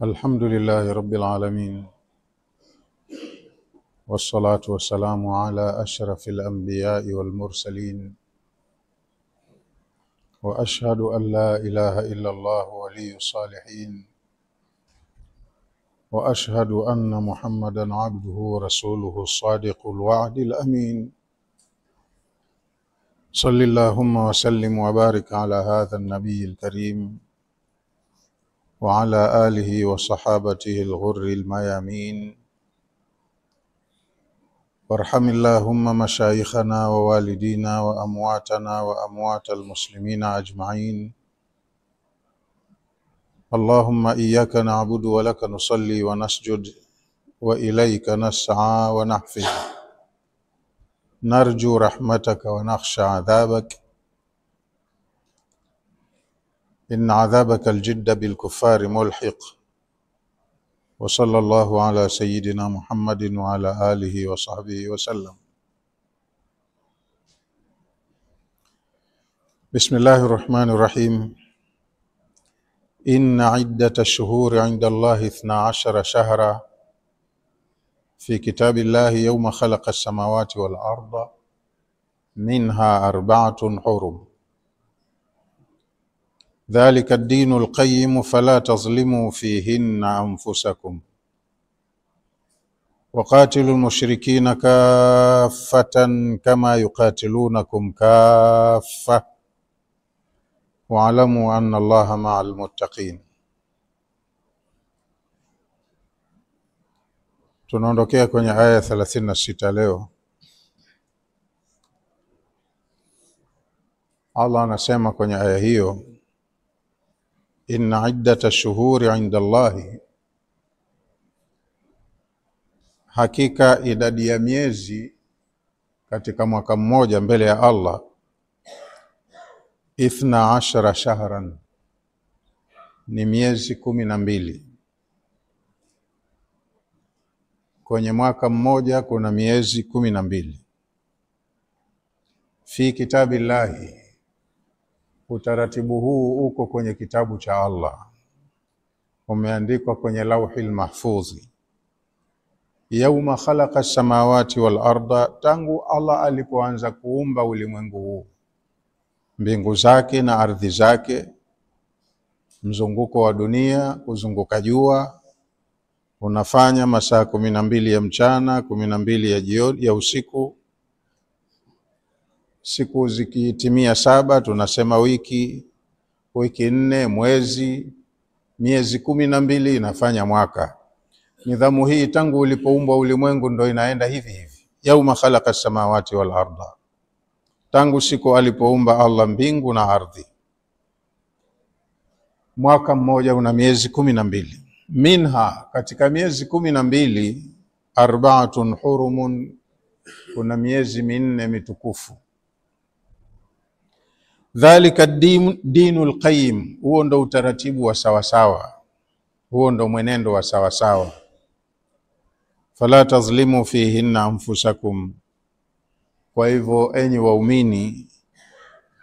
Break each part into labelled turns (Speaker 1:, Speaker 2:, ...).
Speaker 1: الحمد لله رب العالمين، والصلاة والسلام على أشرف الأنبياء والمرسلين، وأشهد أن لا إله إلا الله ولي الصالحين، وأشهد أن محمدًا عبده ورسوله الصادق الوعد الأمين. صل اللهم وسلم وبارك على هذا النبي الكريم وعلى آله وصحابته الغر الميامين، وارحم اللهم مشايخنا ووالدينا وأمواتنا وأموات المسلمين أجمعين. اللهم إياك نعبد ولك نصلي ونسجد وإليك نسعى ونحفظ، نرجو رحمتك ونخشى عذابك، إن عذابك الجد بالكفار ملحق. وصلى الله على سيدنا محمد وعلى آله وصحبه وسلم. بسم الله الرحمن الرحيم. إن عدة الشهور عند الله 12 شهرا في كتاب الله يوم خلق السماوات والأرض منها 4 حرم، ذلك الدين القيم فلا تظلموا فيهن أنفسكم، وقاتلوا المشركين كافة كما يقاتلونكم كافة، واعلموا أن الله مع المتقين. Tunaondokea kwenye aya 36 leo. Allah anasema kwenye aya hiyo, inna iddata shuhuri inda Allahi, hakika idadi ya miezi katika mwaka mmoja mbele ya Allah 12 shahran, ni miezi 12. Kwenye mwaka mmoja kuna miezi 12. Fi kitabillahi, utaratibu huu uko kwenye kitabu cha Allah, umeandikwa kwenye lauhil mahfuzi. Yauma khalaqa samawati wal arda, tangu Allah alipoanza kuumba ulimwengu huu, mbingu zake na ardhi zake, mzunguko wa dunia, kuzunguka jua unafanya masaa 12 ya mchana, 12 ya jioni, ya usiku. Siku zikitimia 7 tunasema wiki 4, mwezi, miezi 12 inafanya mwaka. Nidhamu hii tangu ulipoumbwa ulimwengu ndo inaenda hivi hivi. Yauma khalaqa samawati wal arda, tangu siku alipoumba Allah mbingu na ardhi, mwaka mmoja una miezi 12. Minha, katika miezi 12, 4 hurumun, kuna miezi 4 mitukufu. Dhalika dinul qayyim, huo ndo utaratibu wa sawasawa, huo ndo mwenendo wa sawasawa. Fala tazlimu fihinna anfusakum, kwa hivyo enyi waumini,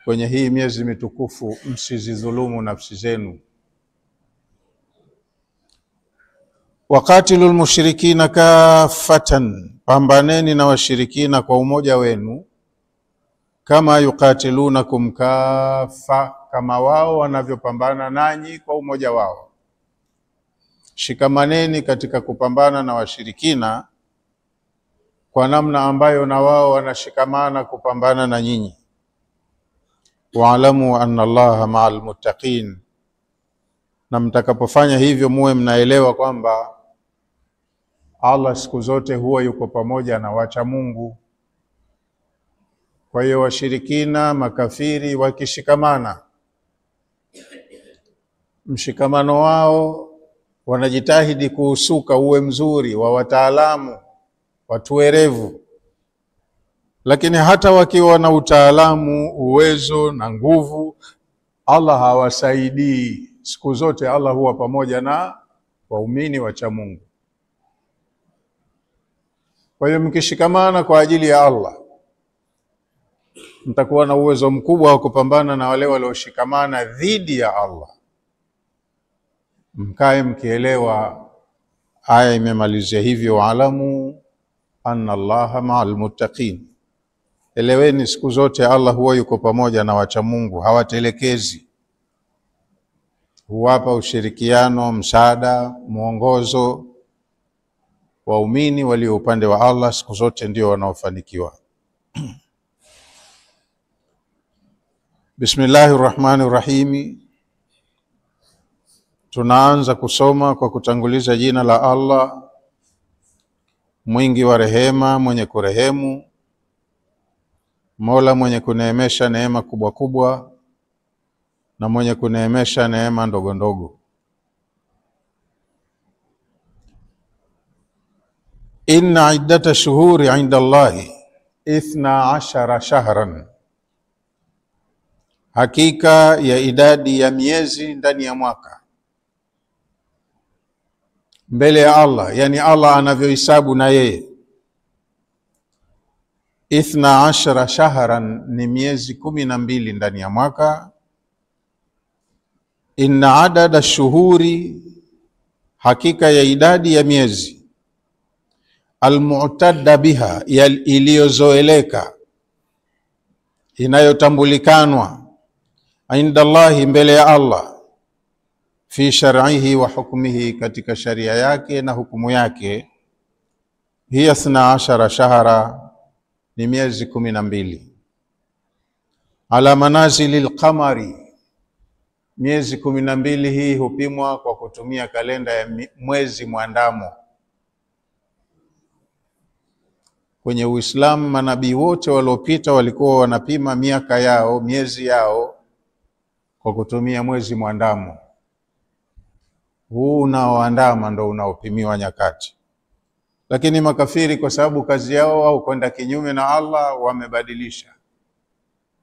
Speaker 1: kwenye hii miezi mitukufu msizidhulumu nafsi zenu. Waqatilul mushrikina kaffatan, pambaneni na washirikina kwa umoja wenu. Kama yuqatilunakum kaffa, kama wao wanavyopambana nanyi kwa umoja wao. Shikamaneni katika kupambana na washirikina kwa namna ambayo na wao wanashikamana kupambana na nyinyi. Waalamu anna Allaha ma'al muttaqin, na mtakapofanya hivyo muwe mnaelewa kwamba Allah siku zote huwa yuko pamoja na wacha Mungu. Kwa hiyo washirikina, makafiri wakishikamana, mshikamano wao wanajitahidi kuusuka uwe mzuri, wa wataalamu, watu werevu. Lakini hata wakiwa na utaalamu, uwezo na nguvu, Allah hawasaidii. Siku zote Allah huwa pamoja na waumini wacha Mungu. Kwa hiyo mkishikamana kwa ajili ya Allah, mtakuwa na uwezo mkubwa wa kupambana na wale walioshikamana dhidi ya Allah. mkae mkielewa aya imemalizia hivyo, waalamu anna Allaha ma'al muttaqin. Eleweni siku zote Allah huwa yuko pamoja na wacha Mungu, hawatelekezi. Huwapa ushirikiano, msaada, mwongozo. Waumini walio upande wa Allah siku zote ndio wanaofanikiwa. Bismillahirrahmanirrahim. Tunaanza kusoma kwa kutanguliza jina la Allah, mwingi wa rehema, mwenye kurehemu, Mola mwenye kuneemesha neema kubwa kubwa na mwenye kuneemesha neema ndogo ndogo. Inna iddata shuhuri inda Allahi 12 shahran, hakika ya idadi ya miezi ndani ya mwaka mbele ya Allah, yani Allah anavyohesabu na yeye. 12 shahran ni miezi 12 ndani ya mwaka. Inna adada shuhuri, hakika ya idadi ya miezi, almu'tadda biha, iliyozoeleka, inayotambulikanwa, inda Allahi, mbele ya Allah, fi shar'ihi wa hukmihi, katika sharia yake na hukumu yake, hiya 12 shahara, ni miezi 12. Ala manazilil qamari, miezi 12 hii hupimwa kwa kutumia kalenda ya mwezi mwandamo. Kwenye Uislamu manabii wote waliopita walikuwa wanapima miaka yao, miezi yao, kwa kutumia mwezi mwandamo. Huu unaoandama ndo unaopimiwa nyakati. Lakini makafiri kwa sababu kazi yao au kwenda kinyume na Allah, wamebadilisha,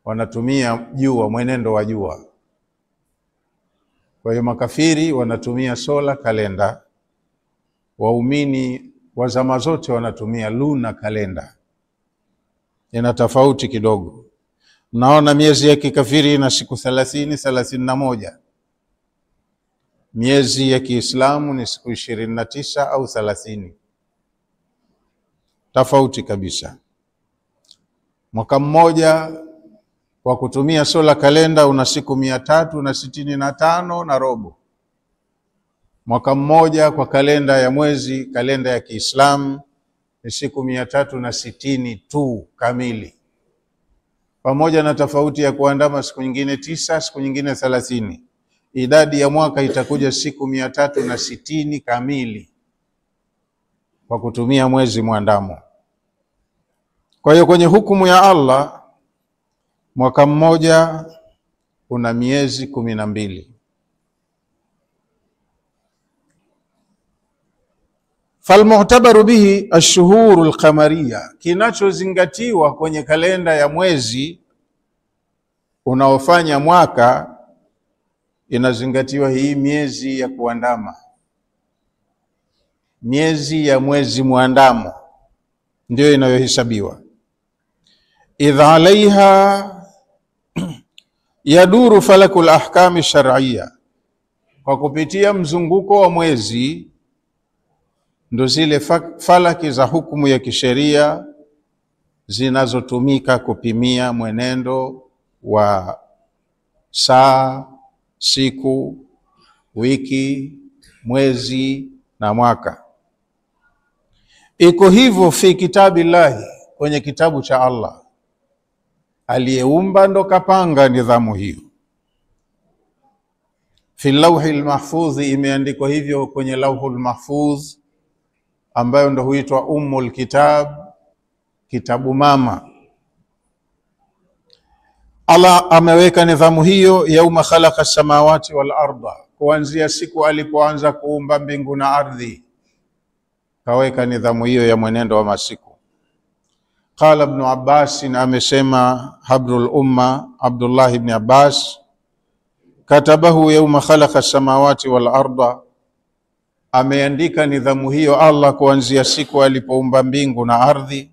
Speaker 1: wanatumia jua, mwenendo wa jua. Kwa hiyo makafiri wanatumia solar kalenda, waumini wa zama zote wanatumia lunar kalenda. Ina tofauti kidogo. Mnaona miezi ya kikafiri ina siku 30, 31. Miezi ya Kiislamu ni siku 29 au 30. Tofauti kabisa. Mwaka mmoja kwa kutumia solar kalenda una siku 365 na robo. Mwaka mmoja kwa kalenda ya mwezi, kalenda ya Kiislamu, ni siku 360 tu kamili. Pamoja na tofauti ya kuandama siku nyingine 9, siku nyingine 30. Idadi ya mwaka itakuja siku 360 kamili kwa kutumia mwezi mwandamo. Kwa hiyo kwenye hukumu ya Allah, mwaka mmoja una miezi 12. Falmu'tabaru bihi ash-shuhuru al-qamariyya, kinachozingatiwa kwenye kalenda ya mwezi unaofanya mwaka, inazingatiwa hii miezi ya kuandama. Miezi ya mwezi muandamo ndio inayohesabiwa. Idha alaiha yaduru falakul ahkami shar'iyya, kwa kupitia mzunguko wa mwezi ndo zile falaki za hukumu ya kisheria zinazotumika kupimia mwenendo wa saa, siku, wiki, mwezi na mwaka. Iko hivyo fi kitabillahi, kwenye kitabu cha Allah. Aliyeumba ndo kapanga nidhamu hiyo. Fi lawhil mahfudh, imeandikwa hivyo kwenye lawhul mahfudh, ambayo ndo huitwa ummul kitab, kitabu mama. Allah ameweka nidhamu hiyo yauma khalaqa samawati wal arda, kuanzia siku alipoanza kuumba mbingu na ardhi, kaweka nidhamu hiyo ya mwenendo wa masiku. Qala ibn Abbas, amesema habrul umma Abdullah ibn Abbas, katabahu yauma khalaqa samawati wal arda, ameandika nidhamu hiyo Allah kuanzia siku alipoumba mbingu na ardhi.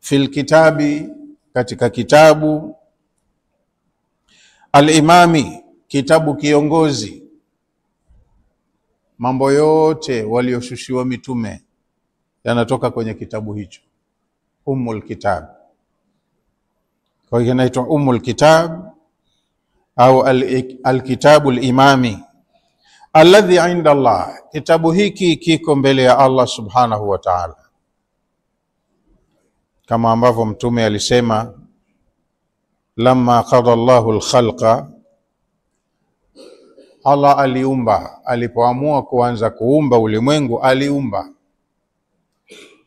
Speaker 1: Fil kitabi, katika kitabu. Al-imami, kitabu kiongozi. mambo yote walioshushiwa mitume yanatoka kwenye kitabu hicho, Ummul Kitab. Kwa hiyo inaitwa Ummul Kitab au al-Kitabu al-Imami alladhi inda Allah. Kitabu hiki kiko mbele ya Allah subhanahu wa ta'ala, kama ambavyo mtume alisema, lamma qada Allahu al-khalqa, Allah aliumba, alipoamua kuanza kuumba ulimwengu aliumba.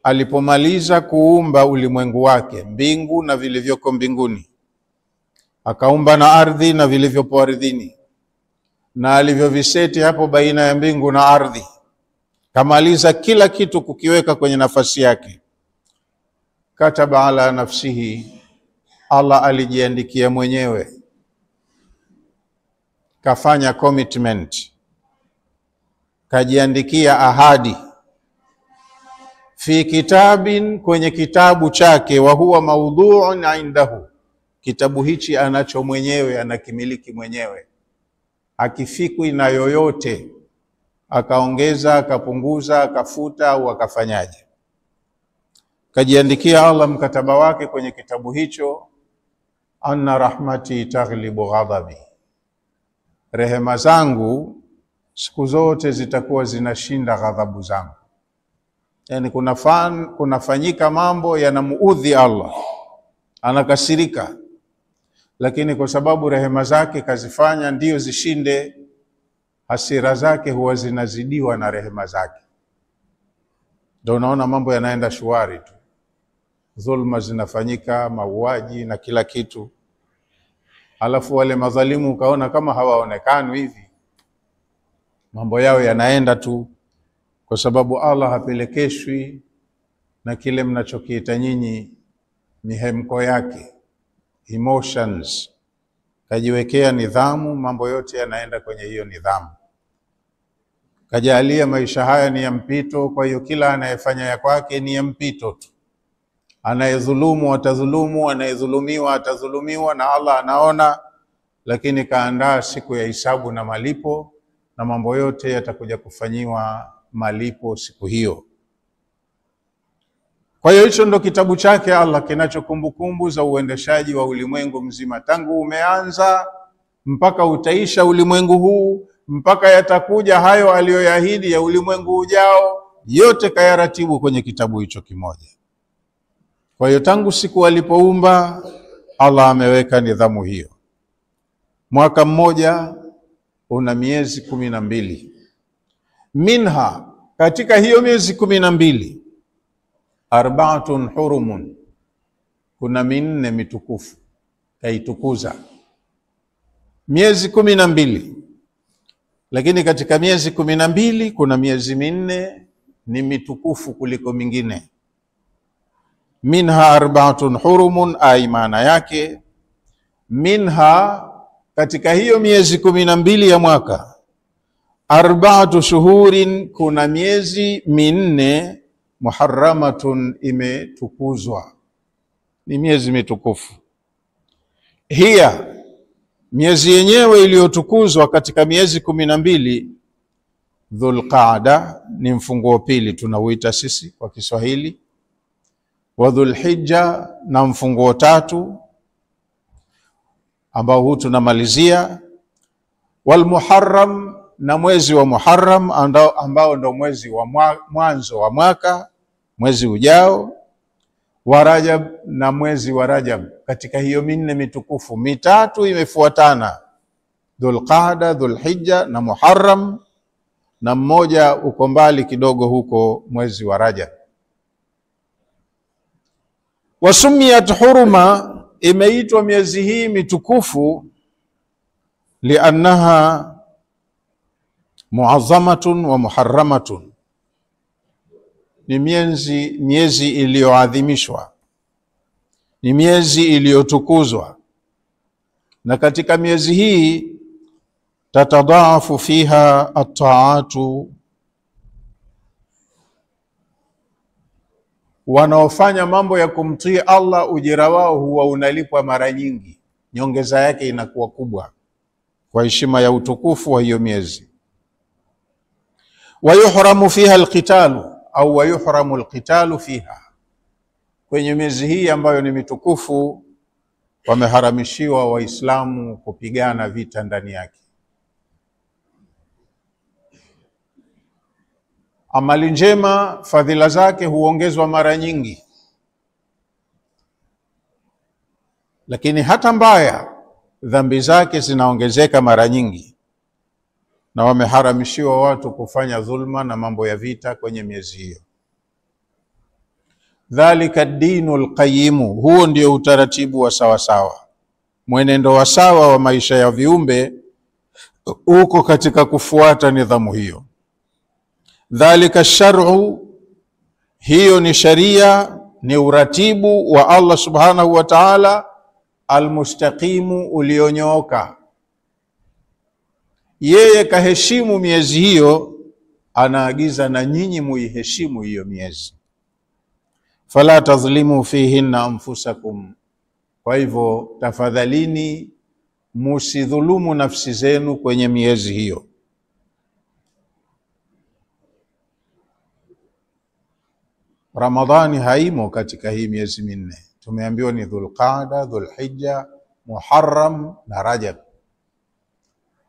Speaker 1: Alipomaliza kuumba ulimwengu wake, mbingu na vilivyoko mbinguni, akaumba na ardhi na vilivyopo ardhini, na alivyoviseti hapo baina ya mbingu na ardhi, kamaliza kila kitu kukiweka kwenye nafasi yake. Kataba ala nafsihi, Allah alijiandikia mwenyewe, kafanya commitment, kajiandikia ahadi, fi kitabin, kwenye kitabu chake, wa huwa maudhu'un indahu, kitabu hichi anacho mwenyewe, anakimiliki mwenyewe, akifikwi na yoyote, akaongeza, akapunguza, akafuta au akafanyaje. Kajiandikia Allah mkataba wake kwenye kitabu hicho, anna rahmati taghlibu ghadabi, rehema zangu siku zote zitakuwa zinashinda ghadhabu zangu. Yani kunafanyika mambo yanamuudhi Allah, anakasirika, lakini kwa sababu rehema zake kazifanya ndio zishinde, hasira zake huwa zinazidiwa na rehema zake. Ndio unaona mambo yanaenda shwari tu, dhulma zinafanyika, mauaji na kila kitu, alafu wale madhalimu ukaona kama hawaonekani hivi, mambo yao yanaenda tu, kwa sababu Allah hapelekeshwi na kile mnachokiita nyinyi mihemko yake, emotions. Kajiwekea nidhamu, mambo yote yanaenda kwenye hiyo nidhamu. Kajalia maisha haya ni ya mpito, kwa hiyo kila anayefanya ya kwake ni ya mpito tu. Anayedhulumu atadhulumu, anayedhulumiwa atadhulumiwa, na Allah anaona, lakini kaandaa siku ya hisabu na malipo, na mambo yote yatakuja kufanyiwa malipo siku hiyo. Kwa hiyo hicho ndo kitabu chake Allah, kinacho kumbukumbu za uendeshaji wa ulimwengu mzima, tangu umeanza mpaka utaisha ulimwengu huu, mpaka yatakuja hayo aliyoyaahidi ya ulimwengu ujao, yote kayaratibu kwenye kitabu hicho kimoja. Kwa hiyo tangu siku alipoumba Allah ameweka nidhamu hiyo. Mwaka mmoja una miezi 12. Minha, katika hiyo miezi 12, arba'atun hurumun, kuna minne mitukufu, kaitukuza. Miezi 12, lakini katika miezi 12 kuna miezi minne ni mitukufu kuliko mingine. Minha arba'atun hurumun, ay maana yake minha, katika hiyo miezi 12 ya mwaka, arba'atu shuhurin, kuna miezi minne, muharramatun, imetukuzwa, ni miezi mitukufu. Hiya, miezi yenyewe iliyotukuzwa katika miezi 12, Dhulqaada, ni mfunguo pili tunauita sisi kwa Kiswahili, wa Dhulhijja, na mfunguo tatu ambao huu tunamalizia, wal Muharram, na mwezi wa Muharram ambao ndo mwezi wa mwanzo wa mwaka, mwezi ujao, wa Rajab, na mwezi wa Rajab. Katika hiyo minne mitukufu, mitatu imefuatana, Dhulqaada, Dhulhijja na Muharram, na mmoja uko mbali kidogo huko, mwezi wa Rajab. Wasumiyat huruma, imeitwa miezi hii mitukufu, liannaha muazzamatun wa muharramatun, ni miezi iliyoadhimishwa, ni miezi iliyotukuzwa. Na katika miezi hii tatadaafu fiha at-taatu, wanaofanya mambo ya kumtii Allah ujira wao huwa unalipwa mara nyingi, nyongeza yake inakuwa kubwa kwa heshima ya utukufu wa hiyo miezi. wayuhramu fiha alqitalu au wayuhramu alqitalu fiha, kwenye miezi hii ambayo ni mitukufu wameharamishiwa Waislamu kupigana vita ndani yake. Amali njema fadhila zake huongezwa mara nyingi, lakini hata mbaya dhambi zake zinaongezeka mara nyingi, na wameharamishiwa watu kufanya dhulma na mambo ya vita kwenye miezi hiyo. Dhalika dinul qayimu, huo ndio utaratibu wa sawasawa, mwenendo wa sawa wa maisha ya viumbe uko katika kufuata nidhamu hiyo. Dhalika shar'u, hiyo ni sharia, ni uratibu wa Allah subhanahu wa ta'ala, almustaqimu, ulionyooka. Yeye kaheshimu miezi hiyo, anaagiza na nyinyi muiheshimu hiyo miezi. Fala tadhlimu fihinna anfusakum, kwa hivyo tafadhalini musidhulumu nafsi zenu kwenye miezi hiyo. Ramadhani haimo katika hii miezi minne. Tumeambiwa ni Dhulqaada, Dhulhijja, Muharram na Rajab.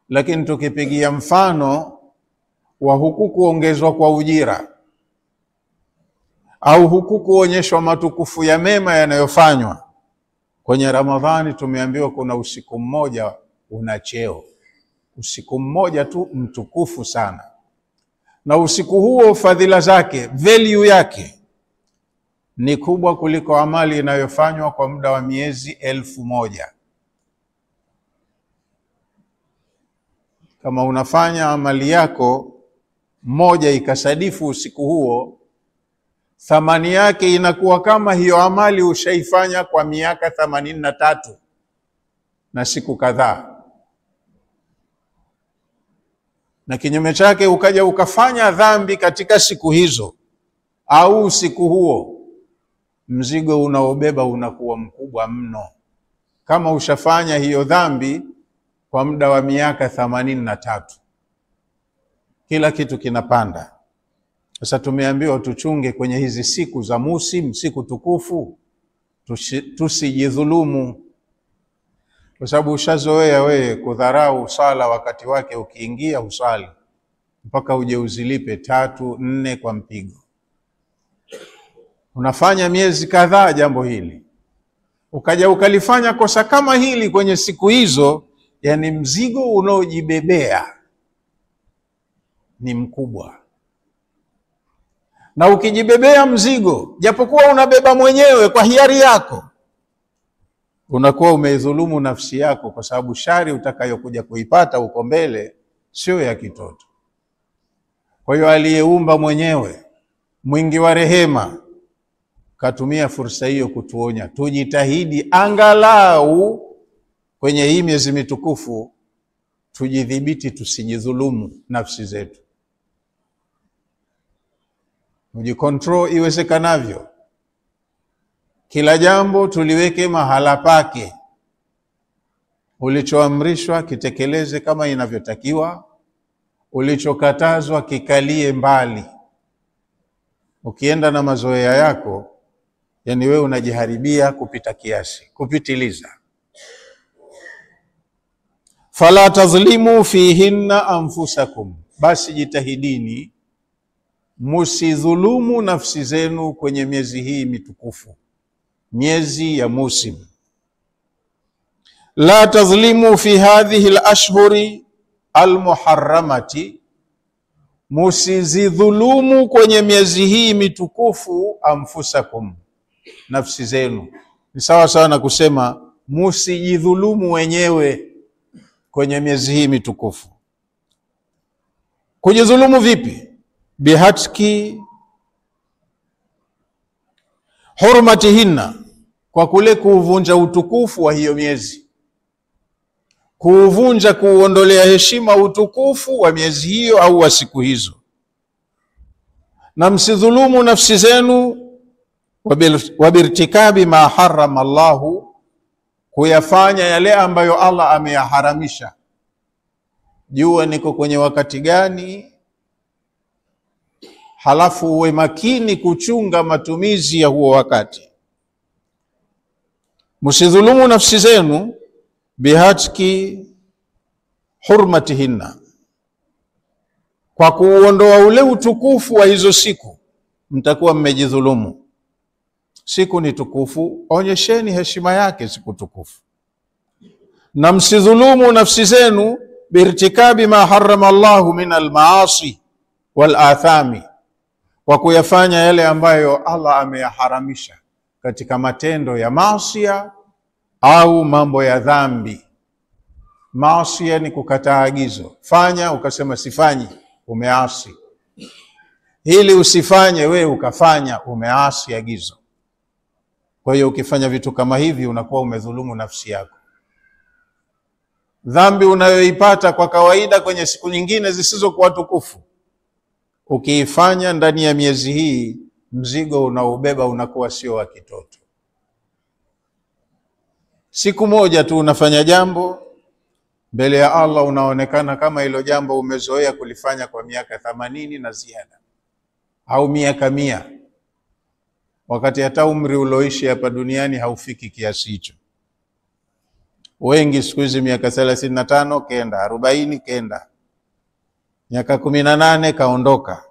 Speaker 1: Lakini tukipigia mfano wa huku kuongezwa kwa ujira au huku kuonyeshwa matukufu ya mema yanayofanywa kwenye Ramadhani, tumeambiwa kuna usiku mmoja una cheo, usiku mmoja tu mtukufu sana, na usiku huo fadhila zake, value yake ni kubwa kuliko amali inayofanywa kwa muda wa miezi 1000. Kama unafanya amali yako moja ikasadifu usiku huo, thamani yake inakuwa kama hiyo amali ushaifanya kwa miaka 83 na siku kadhaa. Na kinyume chake ukaja ukafanya dhambi katika siku hizo au usiku huo, mzigo unaobeba unakuwa mkubwa mno, kama ushafanya hiyo dhambi kwa muda wa miaka 83. Kila kitu kinapanda. Sasa tumeambiwa tuchunge kwenye hizi siku za musim, siku tukufu, tusijidhulumu, kwa sababu ushazoea wewe kudharau sala wakati wake ukiingia usali mpaka uje uzilipe 3, 4 kwa mpigo. Unafanya miezi kadhaa jambo hili, ukaja ukalifanya kosa kama hili kwenye siku hizo, yani mzigo unaojibebea ni mkubwa. Na ukijibebea mzigo, japokuwa unabeba mwenyewe kwa hiari yako, unakuwa umeidhulumu nafsi yako, kwa sababu shari utakayokuja kuipata uko mbele sio ya kitoto. Kwa hiyo aliyeumba mwenyewe, mwingi wa rehema, katumia fursa hiyo kutuonya tujitahidi angalau kwenye hii miezi mitukufu tujidhibiti, tusijidhulumu nafsi zetu, ujikontrol iwezekanavyo. Kila jambo tuliweke mahala pake, ulichoamrishwa kitekeleze kama inavyotakiwa, ulichokatazwa kikalie mbali. Ukienda na mazoea yako, yani wewe unajiharibia kupita kiasi, kupitiliza. Fala tadhlimu fihinna anfusakum, basi jitahidini musidhulumu nafsi zenu kwenye miezi hii mitukufu, miezi ya musim. La tadhlimu fi hadhihi al-ashhuri al-muharramati, musizidhulumu kwenye miezi hii mitukufu anfusakum, nafsi zenu. Ni sawa sawa na kusema musijidhulumu wenyewe kwenye miezi hii mitukufu. Kujidhulumu vipi? Bihatki hurmatihinna, kwa kule kuuvunja utukufu wa hiyo miezi, kuuvunja, kuuondolea heshima utukufu wa miezi hiyo au wa siku hizo. Na msidhulumu nafsi zenu wabirtikabi ma harrama Allahu, kuyafanya yale ambayo Allah ameyaharamisha. Jua niko kwenye wakati gani, halafu uwe makini kuchunga matumizi ya huo wakati. Msidhulumu nafsi zenu bihatki hurmatihinna, kwa kuondoa ule utukufu wa hizo siku mtakuwa mmejidhulumu. Siku ni tukufu, onyesheni heshima yake siku tukufu. Na msidhulumu nafsi zenu birtikabi ma harrama Allahu min almaasi wal athami, kwa kuyafanya yale ambayo Allah ameyaharamisha katika matendo ya maasiya au mambo ya dhambi. Maasiya ni kukataa agizo, fanya ukasema sifanyi, umeasi. Hili usifanye, we ukafanya, umeasi agizo. Kwa hiyo ukifanya vitu kama hivi unakuwa umedhulumu nafsi yako. Dhambi unayoipata kwa kawaida kwenye siku nyingine zisizokuwa tukufu, ukiifanya ndani ya miezi hii, mzigo unaobeba unakuwa sio wa kitoto. Siku moja tu unafanya jambo, mbele ya Allah unaonekana kama hilo jambo umezoea kulifanya kwa miaka 80 na ziada, au miaka 100, wakati hata umri ulioishi hapa duniani haufiki kiasi hicho. Wengi siku hizi miaka 35 kenda, 40 kenda, miaka 18 kaondoka.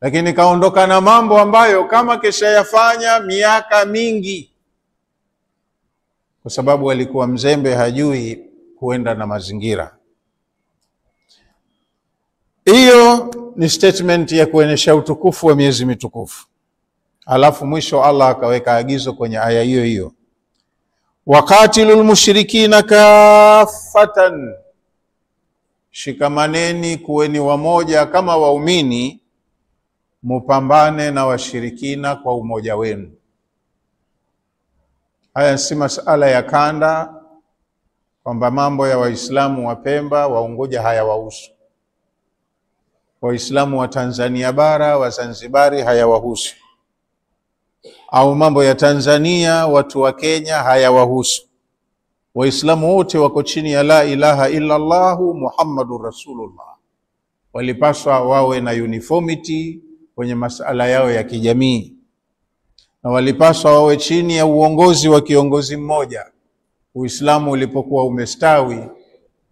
Speaker 1: Lakini kaondoka na mambo ambayo kama kesha yafanya miaka mingi, kwa sababu alikuwa mzembe, hajui kuenda na mazingira. Hiyo ni statement ya kuonyesha utukufu wa miezi mitukufu. Alafu mwisho Allah akaweka agizo kwenye aya hiyo hiyo, waqatilul mushrikina kaffatan, shikamaneni, kuweni wamoja kama waumini, mupambane na washirikina kwa umoja wenu. Haya si masala ya kanda, kwamba mambo ya Waislamu wa Pemba, wa Unguja hayawahusu. Waislamu wa Tanzania bara, wa Zanzibari hayawahusu. Au mambo ya Tanzania, watu wa Kenya hayawahusu. Waislamu wote wako chini ya la ilaha illa Allahu Muhammadur Rasulullah. Walipaswa wawe na uniformity kwenye masala yao ya kijamii, na walipaswa wawe chini ya uongozi wa kiongozi mmoja. Uislamu ulipokuwa umestawi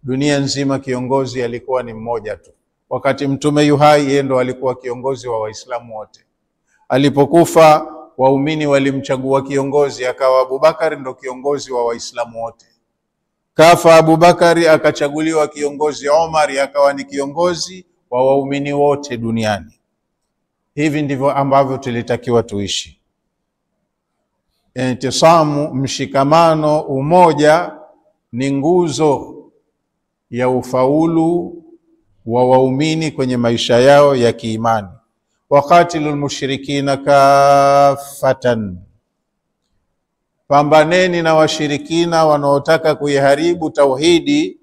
Speaker 1: dunia nzima, kiongozi alikuwa ni mmoja tu. Wakati mtume yuhai, yeye ndo alikuwa kiongozi wa Waislamu wote. Alipokufa, waumini walimchagua kiongozi, akawa Abubakari ndo kiongozi wa Waislamu wote. Kafa Abubakari, akachaguliwa kiongozi Omar, akawa ni kiongozi wa waumini wote duniani. Hivi ndivyo ambavyo tulitakiwa tuishi. Intisamu, mshikamano, umoja ni nguzo ya ufaulu wa waumini kwenye maisha yao ya kiimani. Waqatilul mushrikina kaffatan, pambaneni na washirikina wanaotaka kuiharibu tauhidi,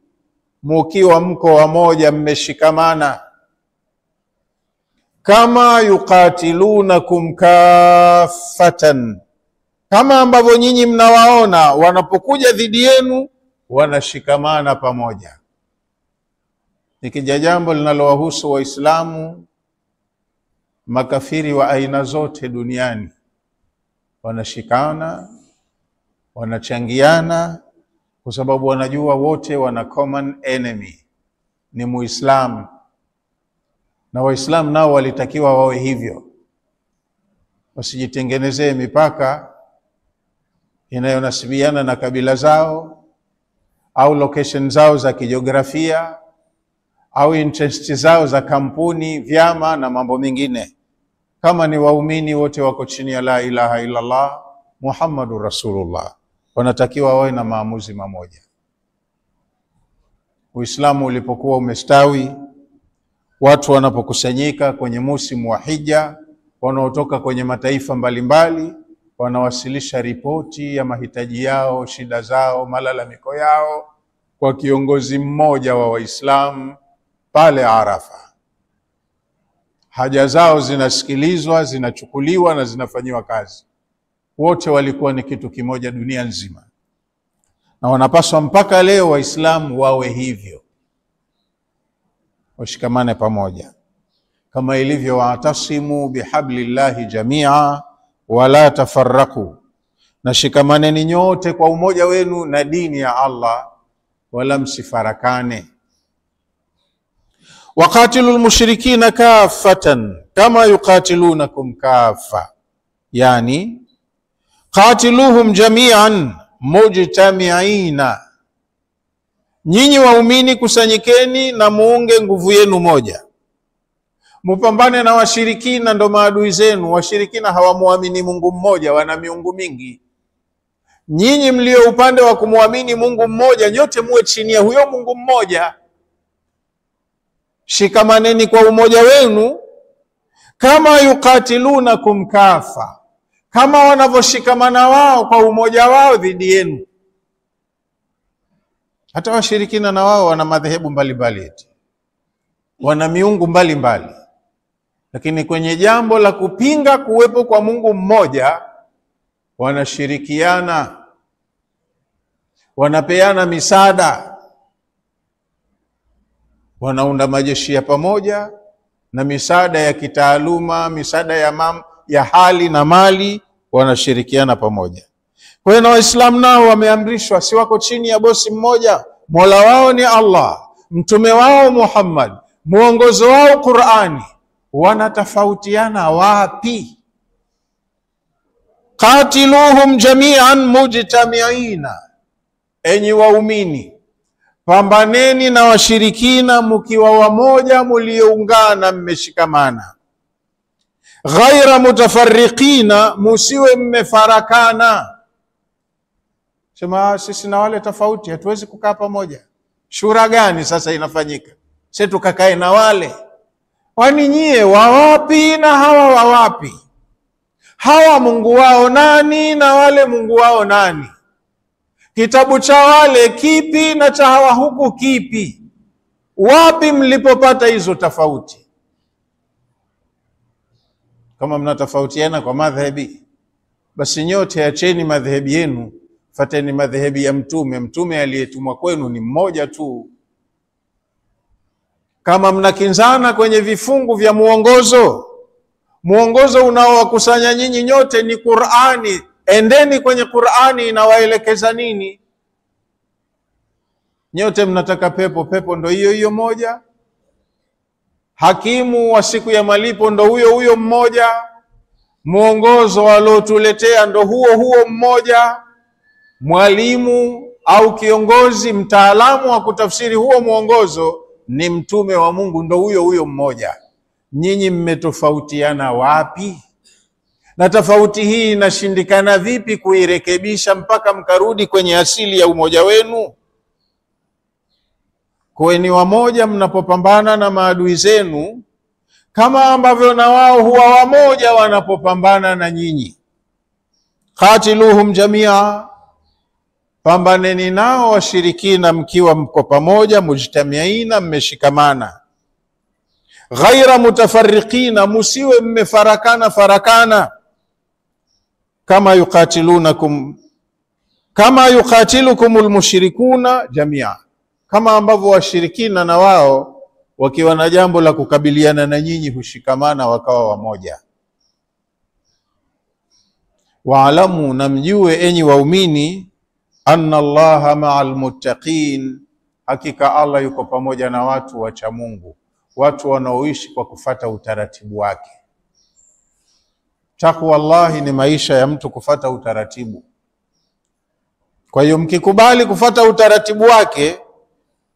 Speaker 1: mukiwa mko wamoja, mmeshikamana. Kama yuqatilunakum kaffatan, kama ambavyo nyinyi mnawaona wanapokuja dhidi yenu wanashikamana pamoja. Nikija jambo linalowahusu Waislamu, makafiri wa aina zote duniani wanashikana, wanachangiana, kwa sababu wanajua wote wana common enemy, ni Muislamu. Na Waislamu nao walitakiwa wawe hivyo, wasijitengenezee mipaka inayonasibiana na kabila zao au location zao za kijiografia au interest zao za kampuni, vyama na mambo mengine. Kama ni waumini wote wako chini ya la ilaha illa Allah Muhammadur Rasulullah, wanatakiwa wawe na maamuzi mamoja. Uislamu ulipokuwa umestawi, watu wanapokusanyika kwenye musimu wa hija, wanaotoka kwenye mataifa mbalimbali, wanawasilisha ripoti ya mahitaji yao, shida zao, malalamiko yao kwa kiongozi mmoja wa Waislamu pale Arafa. Haja zao zinasikilizwa, zinachukuliwa na zinafanyiwa kazi. Wote walikuwa ni kitu kimoja dunia nzima, na wanapaswa mpaka leo Waislamu wawe hivyo, washikamane pamoja. kama ilivyo wa'tasimu bihablillahi jamia wala tafarraku, na shikamaneni nyote kwa umoja wenu na dini ya Allah wala msifarakane. Waqatilul mushrikina kaffatan kama yuqatilunakum kaffa, yani qatiluhum jami'an mujtami'ina, nyinyi waumini kusanyikeni na muunge nguvu yenu moja, mupambane na washirikina, ndo maadui zenu. Washirikina hawamuamini Mungu mmoja, wana miungu mingi. Nyinyi mlio upande wa kumuamini Mungu mmoja, nyote muwe chini ya huyo Mungu mmoja. Shikamaneni kwa umoja wenu, kama yukatilunakum kafa, kama wanavyoshikamana wao kwa umoja wao dhidi yenu. Hata washirikina na wao wana madhehebu mbalimbali, eti wana miungu mbalimbali, lakini kwenye jambo la kupinga kuwepo kwa Mungu mmoja wanashirikiana, wanapeana misaada, wanaunda majeshi ya pamoja na misaada ya kitaaluma, misaada ya hali na mali, wanashirikiana pamoja. Kwa hiyo na Waislamu nao wameamrishwa, si wako chini ya bosi mmoja. Mola wao ni Allah, mtume wao Muhammad, muongozo wao Qur'ani. Wanatofautiana wapi? Qatiluhum jami'an mujtami'ina, enyi waumini pambaneni na washirikina mkiwa wamoja, mlioungana, mmeshikamana. Ghaira mutafarriqina, musiwe mmefarakana. Sema sisi na wale tofauti, hatuwezi kukaa pamoja. Shura gani sasa inafanyika? Sisi tukakae na wale? Kwani nyie wawapi na hawa wawapi? Hawa Mungu wao nani na wale Mungu wao nani? Kitabu cha wale kipi na cha hawa huku kipi? Wapi mlipopata hizo tofauti? Kama mnatofautiana kwa madhehebi, basi nyote acheni madhehebi yenu, fateni madhehebi ya mtume. Mtume aliyetumwa kwenu ni mmoja tu. Kama mnakinzana kwenye vifungu vya muongozo, muongozo unaowakusanya nyinyi nyote ni Qur'ani. Endeni kwenye Qur'ani, inawaelekeza nini? Nyote mnataka pepo, pepo ndo hiyo hiyo moja. Hakimu wa siku ya malipo ndo huyo huyo mmoja. Muongozo waliotuletea ndo huo huo mmoja. Mwalimu au kiongozi mtaalamu wa kutafsiri huo muongozo ni mtume wa Mungu, ndo huyo huyo mmoja. Nyinyi mmetofautiana wapi? Na tofauti hii inashindikana vipi kuirekebisha mpaka mkarudi kwenye asili ya umoja wenu? Kuweni wamoja mnapopambana na maadui zenu, kama ambavyo na wao huwa wamoja wanapopambana na nyinyi. Qatiluhum jamia, pambaneni nao washirikina mkiwa mko pamoja, mujtamiina, mmeshikamana. Ghaira mutafarriqina, musiwe mmefarakana farakana. Kama yuqatilukumul mushrikuna jamia, kama ambavyo washirikina na wao wakiwa na jambo la kukabiliana na nyinyi hushikamana wakawa wamoja. Waalamu, na mjue enyi waumini, anna Allaha ma'al muttaqin, hakika Allah yuko pamoja na watu wacha Mungu, watu wanaoishi kwa kufata utaratibu wake. Takwa Allahi ni maisha ya mtu kufata utaratibu. Kwa hiyo mkikubali kufata utaratibu wake,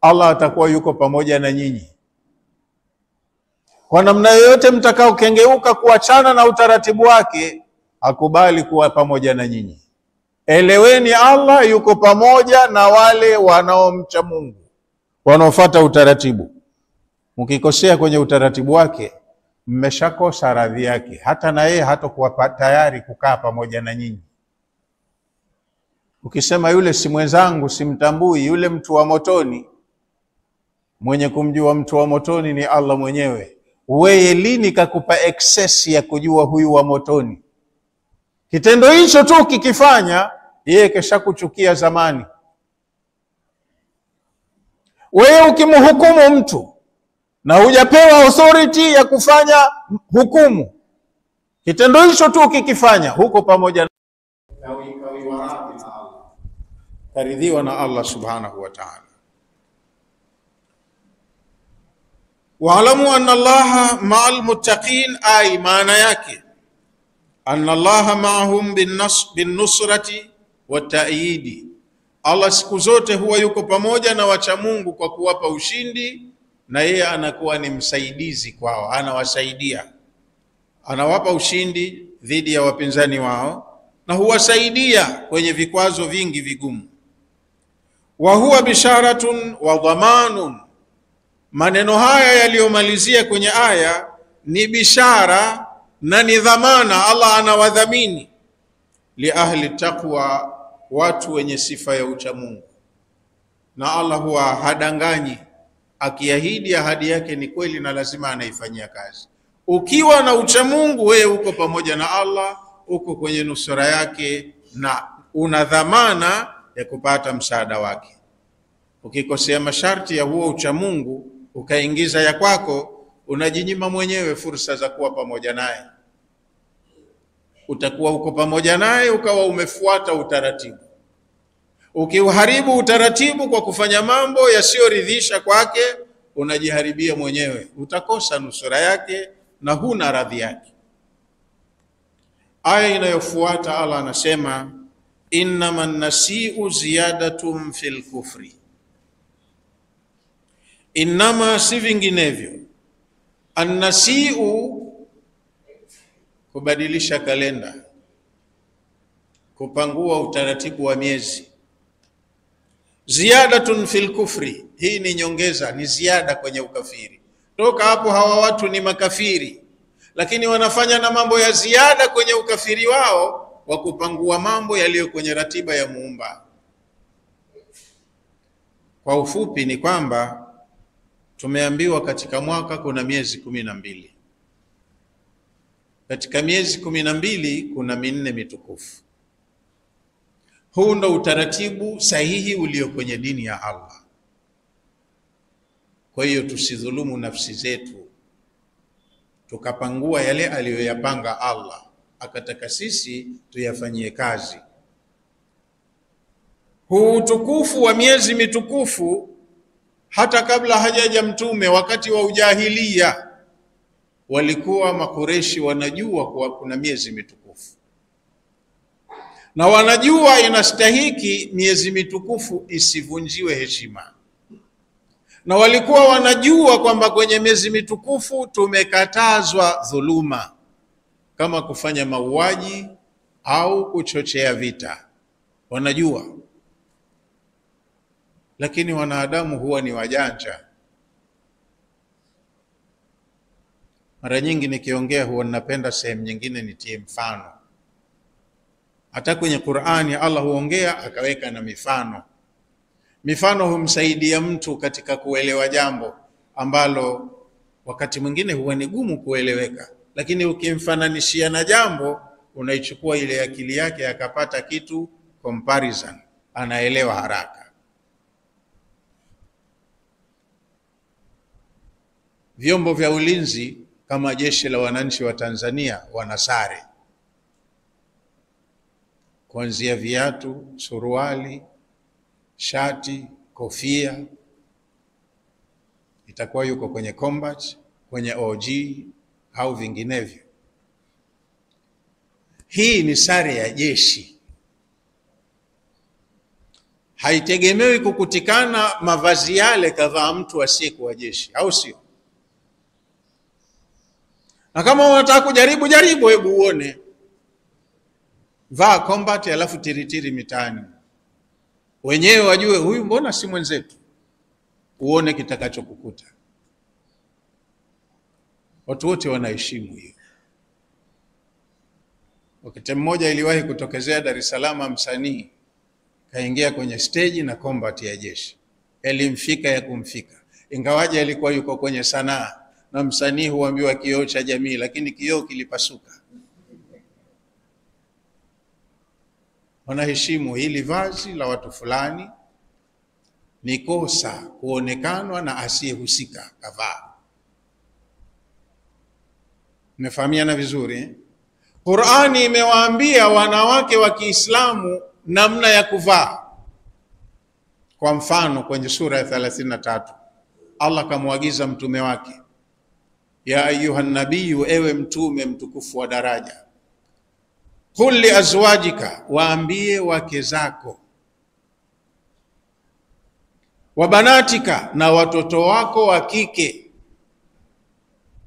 Speaker 1: Allah atakuwa yuko pamoja na nyinyi. Kwa namna yoyote mtakao kengeuka kuachana na utaratibu wake, akubali kuwa pamoja na nyinyi. Eleweni Allah yuko pamoja na wale wanaomcha Mungu, wanaofuata utaratibu. Mkikosea kwenye utaratibu wake, mmeshakosa radhi yake. Hata na yeye hatakuwa tayari kukaa pamoja na nyinyi. Ukisema yule si mwenzangu, simtambui, yule mtu wa motoni, mwenye kumjua mtu wa motoni ni Allah mwenyewe. Wewe lini kakupa excess ya kujua huyu wa motoni? Kitendo hicho tu kikifanya, yeye kesha kuchukia zamani. Wewe ukimhukumu mtu na hujapewa authority ya kufanya hukumu. Kitendo hicho tu ukikifanya, huko pamoja na karidhiwa na Allah subhanahu wa ta'ala. Wa'lamu anna Allaha ma'al muttaqin, ay maana yake anna Allaha ma'ahum bin nusrati wa ta'yidi, Allah siku zote huwa yuko pamoja na wacha Mungu kwa kuwapa ushindi, na yeye anakuwa ni msaidizi kwao, anawasaidia, anawapa ushindi dhidi ya wapinzani wao na huwasaidia kwenye vikwazo vingi vigumu. Wa huwa bisharatun wa dhamanun, maneno haya yaliyomalizia kwenye aya ni bishara na ni dhamana. Allah anawadhamini li ahli taqwa, watu wenye sifa ya ucha Mungu. Na Allah huwa hadanganyi, akiahidi ahadi yake ni kweli na lazima anaifanyia kazi. Ukiwa na ucha Mungu, wewe uko pamoja na Allah, uko kwenye nusura yake na una dhamana ya kupata msaada wake. Ukikosea masharti ya huo ucha Mungu ukaingiza ya kwako, unajinyima mwenyewe fursa za kuwa pamoja naye. Utakuwa uko pamoja naye ukawa umefuata utaratibu. Ukiuharibu utaratibu kwa kufanya mambo yasiyoridhisha kwake, unajiharibia mwenyewe, utakosa nusura yake na huna radhi yake. Aya inayofuata Allah anasema innaman nasi'u ziyadatum fil kufri, innama, si vinginevyo, annasi'u, kubadilisha kalenda, kupangua utaratibu wa miezi. Ziyadatun fil kufri, hii ni nyongeza, ni ziada kwenye ukafiri. Toka hapo hawa watu ni makafiri, lakini wanafanya na mambo ya ziada kwenye ukafiri wao wa kupangua mambo yaliyo kwenye ratiba ya Muumba. Kwa ufupi ni kwamba tumeambiwa katika mwaka kuna miezi 12. Katika miezi 12 kuna minne mitukufu. Huu ndo utaratibu sahihi ulio kwenye dini ya Allah. Kwa hiyo tusidhulumu nafsi zetu, tukapangua yale aliyoyapanga Allah, akataka sisi tuyafanyie kazi. Huu utukufu wa miezi mitukufu, hata kabla hajaja mtume, wakati wa ujahilia, walikuwa Makureshi wanajua kuwa kuna miezi mitukufu, na wanajua inastahiki miezi mitukufu isivunjiwe heshima, na walikuwa wanajua kwamba kwenye miezi mitukufu tumekatazwa dhuluma, kama kufanya mauaji au kuchochea vita, wanajua. Lakini wanadamu huwa ni wajanja. Mara nyingi nikiongea huwa ninapenda sehemu nyingine nitie mfano. Hata kwenye Qur'ani Allah huongea akaweka na mifano. Mifano humsaidia mtu katika kuelewa jambo ambalo wakati mwingine huwa ni gumu kueleweka, lakini ukimfananishia na jambo unaichukua ile akili yake akapata kitu comparison, anaelewa haraka. Vyombo vya ulinzi kama Jeshi la Wananchi wa Tanzania wana sare, kuanzia viatu, suruali, shati, kofia. Itakuwa yuko kwenye combat, kwenye OG au vinginevyo. Hii ni sare ya jeshi, haitegemewi kukutikana mavazi yale kavaa mtu asiyekuwa jeshi, au sio? Na kama unataka kujaribu, jaribu, hebu uone. Vaa combat alafu tiritiri mitaani, wenyewe wajue huyu mbona si mwenzetu, uone kitakachokukuta. Watu wote wanaheshimu hiyo. Wakati mmoja iliwahi kutokezea Dar es Salaam, msanii kaingia kwenye stage na combat ya jeshi, elimfika ya kumfika, ingawaje alikuwa yuko kwenye sanaa, na msanii huambiwa kioo cha jamii, lakini kioo kilipasuka. Wanaheshimu hili vazi la watu fulani, ni kosa kuonekanwa na asiyehusika kavaa. Mmefahamiana vizuri? Qur'ani imewaambia wanawake wa Kiislamu namna ya kuvaa. Kwa mfano kwenye sura ya 33 Allah kamwagiza mtume wake, ya ayuha nabiyu, ewe mtume mtukufu wa daraja, qul li azwajika, waambie wake zako, wa banatika, na watoto wako wa kike,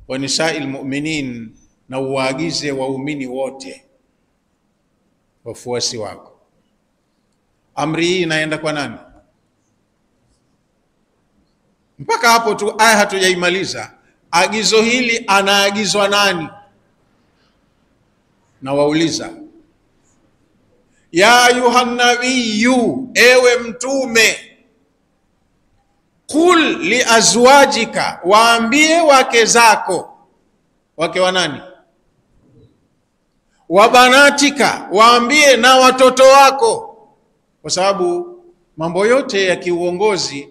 Speaker 1: wa nisa'il mu'minin, na uwaagize waumini wote wafuasi wako. Amri hii inaenda kwa nani? Mpaka hapo tu aya hatujaimaliza. Agizo hili anaagizwa nani? Na wauliza, ya ayuhan nabiyyu, ewe mtume, qul li azwajika, waambie wake zako. Wake wa nani? Wa banatika, waambie na watoto wako. Kwa sababu mambo yote ya kiuongozi,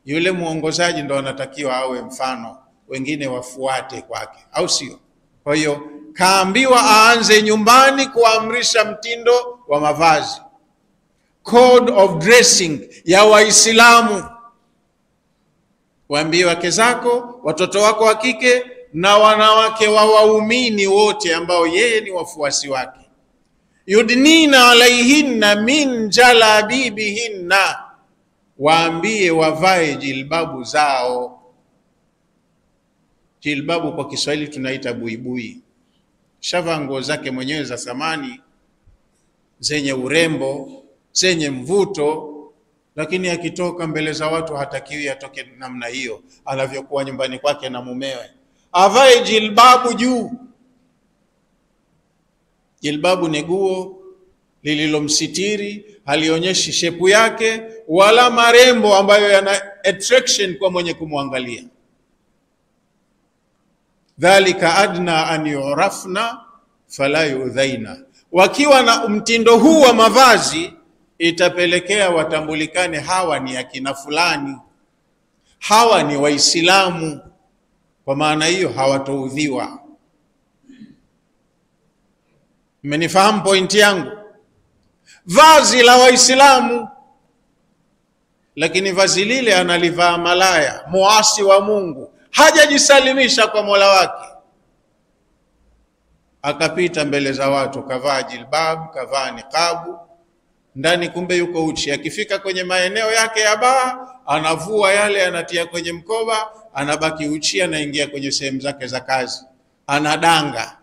Speaker 1: yule muongozaji ndo anatakiwa awe mfano, wengine wafuate kwake, au sio? Kwa hiyo kaambiwa aanze nyumbani kuamrisha mtindo wa mavazi, code of dressing ya Waislamu. Waambie wake zako, watoto wako wa kike, na wanawake wa waumini wote ambao yeye ni wafuasi wake. Yudnina alaihinna min jalabibihinna, waambie wavae jilbabu zao. Jilbabu kwa Kiswahili tunaita buibui. Shavaa nguo zake mwenyewe za samani, zenye urembo, zenye mvuto, lakini akitoka mbele za watu hatakiwi atoke namna hiyo anavyokuwa nyumbani kwake na mumewe. Avae jilbabu juu. Jilbabu ni guo lililomsitiri, halionyeshi shepu yake wala marembo ambayo yana attraction kwa mwenye kumwangalia. Dhalika adna an yu'rafna fala yudhaina. Wakiwa na mtindo huu wa mavazi, itapelekea watambulikane, hawa ni akina fulani, hawa ni Waislamu. Kwa maana hiyo hawatoudhiwa. Mmenifahamu pointi yangu? Vazi la Waislamu, lakini vazi lile analivaa malaya, muasi wa Mungu, hajajisalimisha kwa Mola wake, akapita mbele za watu kavaa jilbab, kavaa niqabu, ndani kumbe yuko uchi. Akifika kwenye maeneo yake ya baa, anavua yale, anatia kwenye mkoba, anabaki uchi, anaingia kwenye sehemu zake za kazi, anadanga.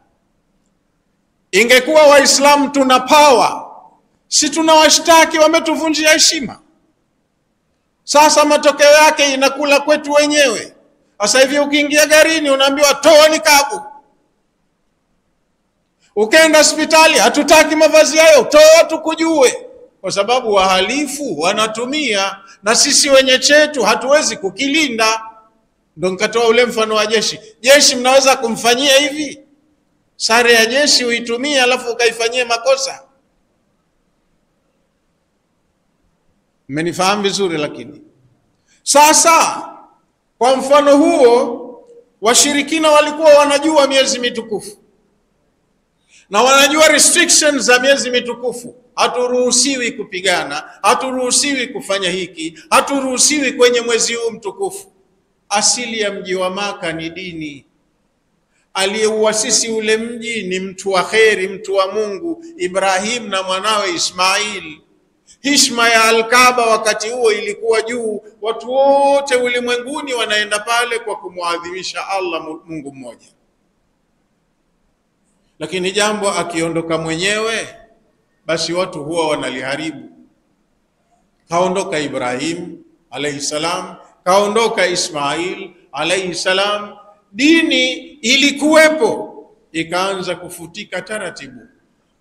Speaker 1: Ingekuwa Waislamu tuna power, si tunawashtaki wametuvunjia heshima. Sasa matokeo yake inakula kwetu wenyewe. Sasa hivi ukiingia garini unaambiwa toa nikabu. Ukaenda hospitali, hatutaki mavazi hayo, toa tukujue. Kwa sababu wahalifu wanatumia, na sisi wenye chetu hatuwezi kukilinda. Ndio nikatoa ule mfano wa jeshi. Jeshi mnaweza kumfanyia hivi? Sare ya jeshi uitumie alafu ukaifanyie makosa? Mmenifahamu vizuri? Lakini sasa kwa mfano huo, washirikina walikuwa wanajua miezi mitukufu na wanajua restrictions za miezi mitukufu. Haturuhusiwi kupigana, haturuhusiwi kufanya hiki, haturuhusiwi kwenye mwezi huu mtukufu. Asili ya mji wa Maka ni dini. Aliyeuasisi ule mji ni mtu wa kheri, mtu wa Mungu, Ibrahim na mwanawe Ismail. Heshima ya Al-Kaaba wakati huo ilikuwa juu. Watu wote ulimwenguni wanaenda pale kwa kumuadhimisha Allah, Mungu mmoja. Lakini jambo akiondoka mwenyewe, basi watu huwa wanaliharibu. Kaondoka Ibrahim alayhi salam, kaondoka Ismail alayhi salam, dini ilikuwepo, ikaanza kufutika taratibu,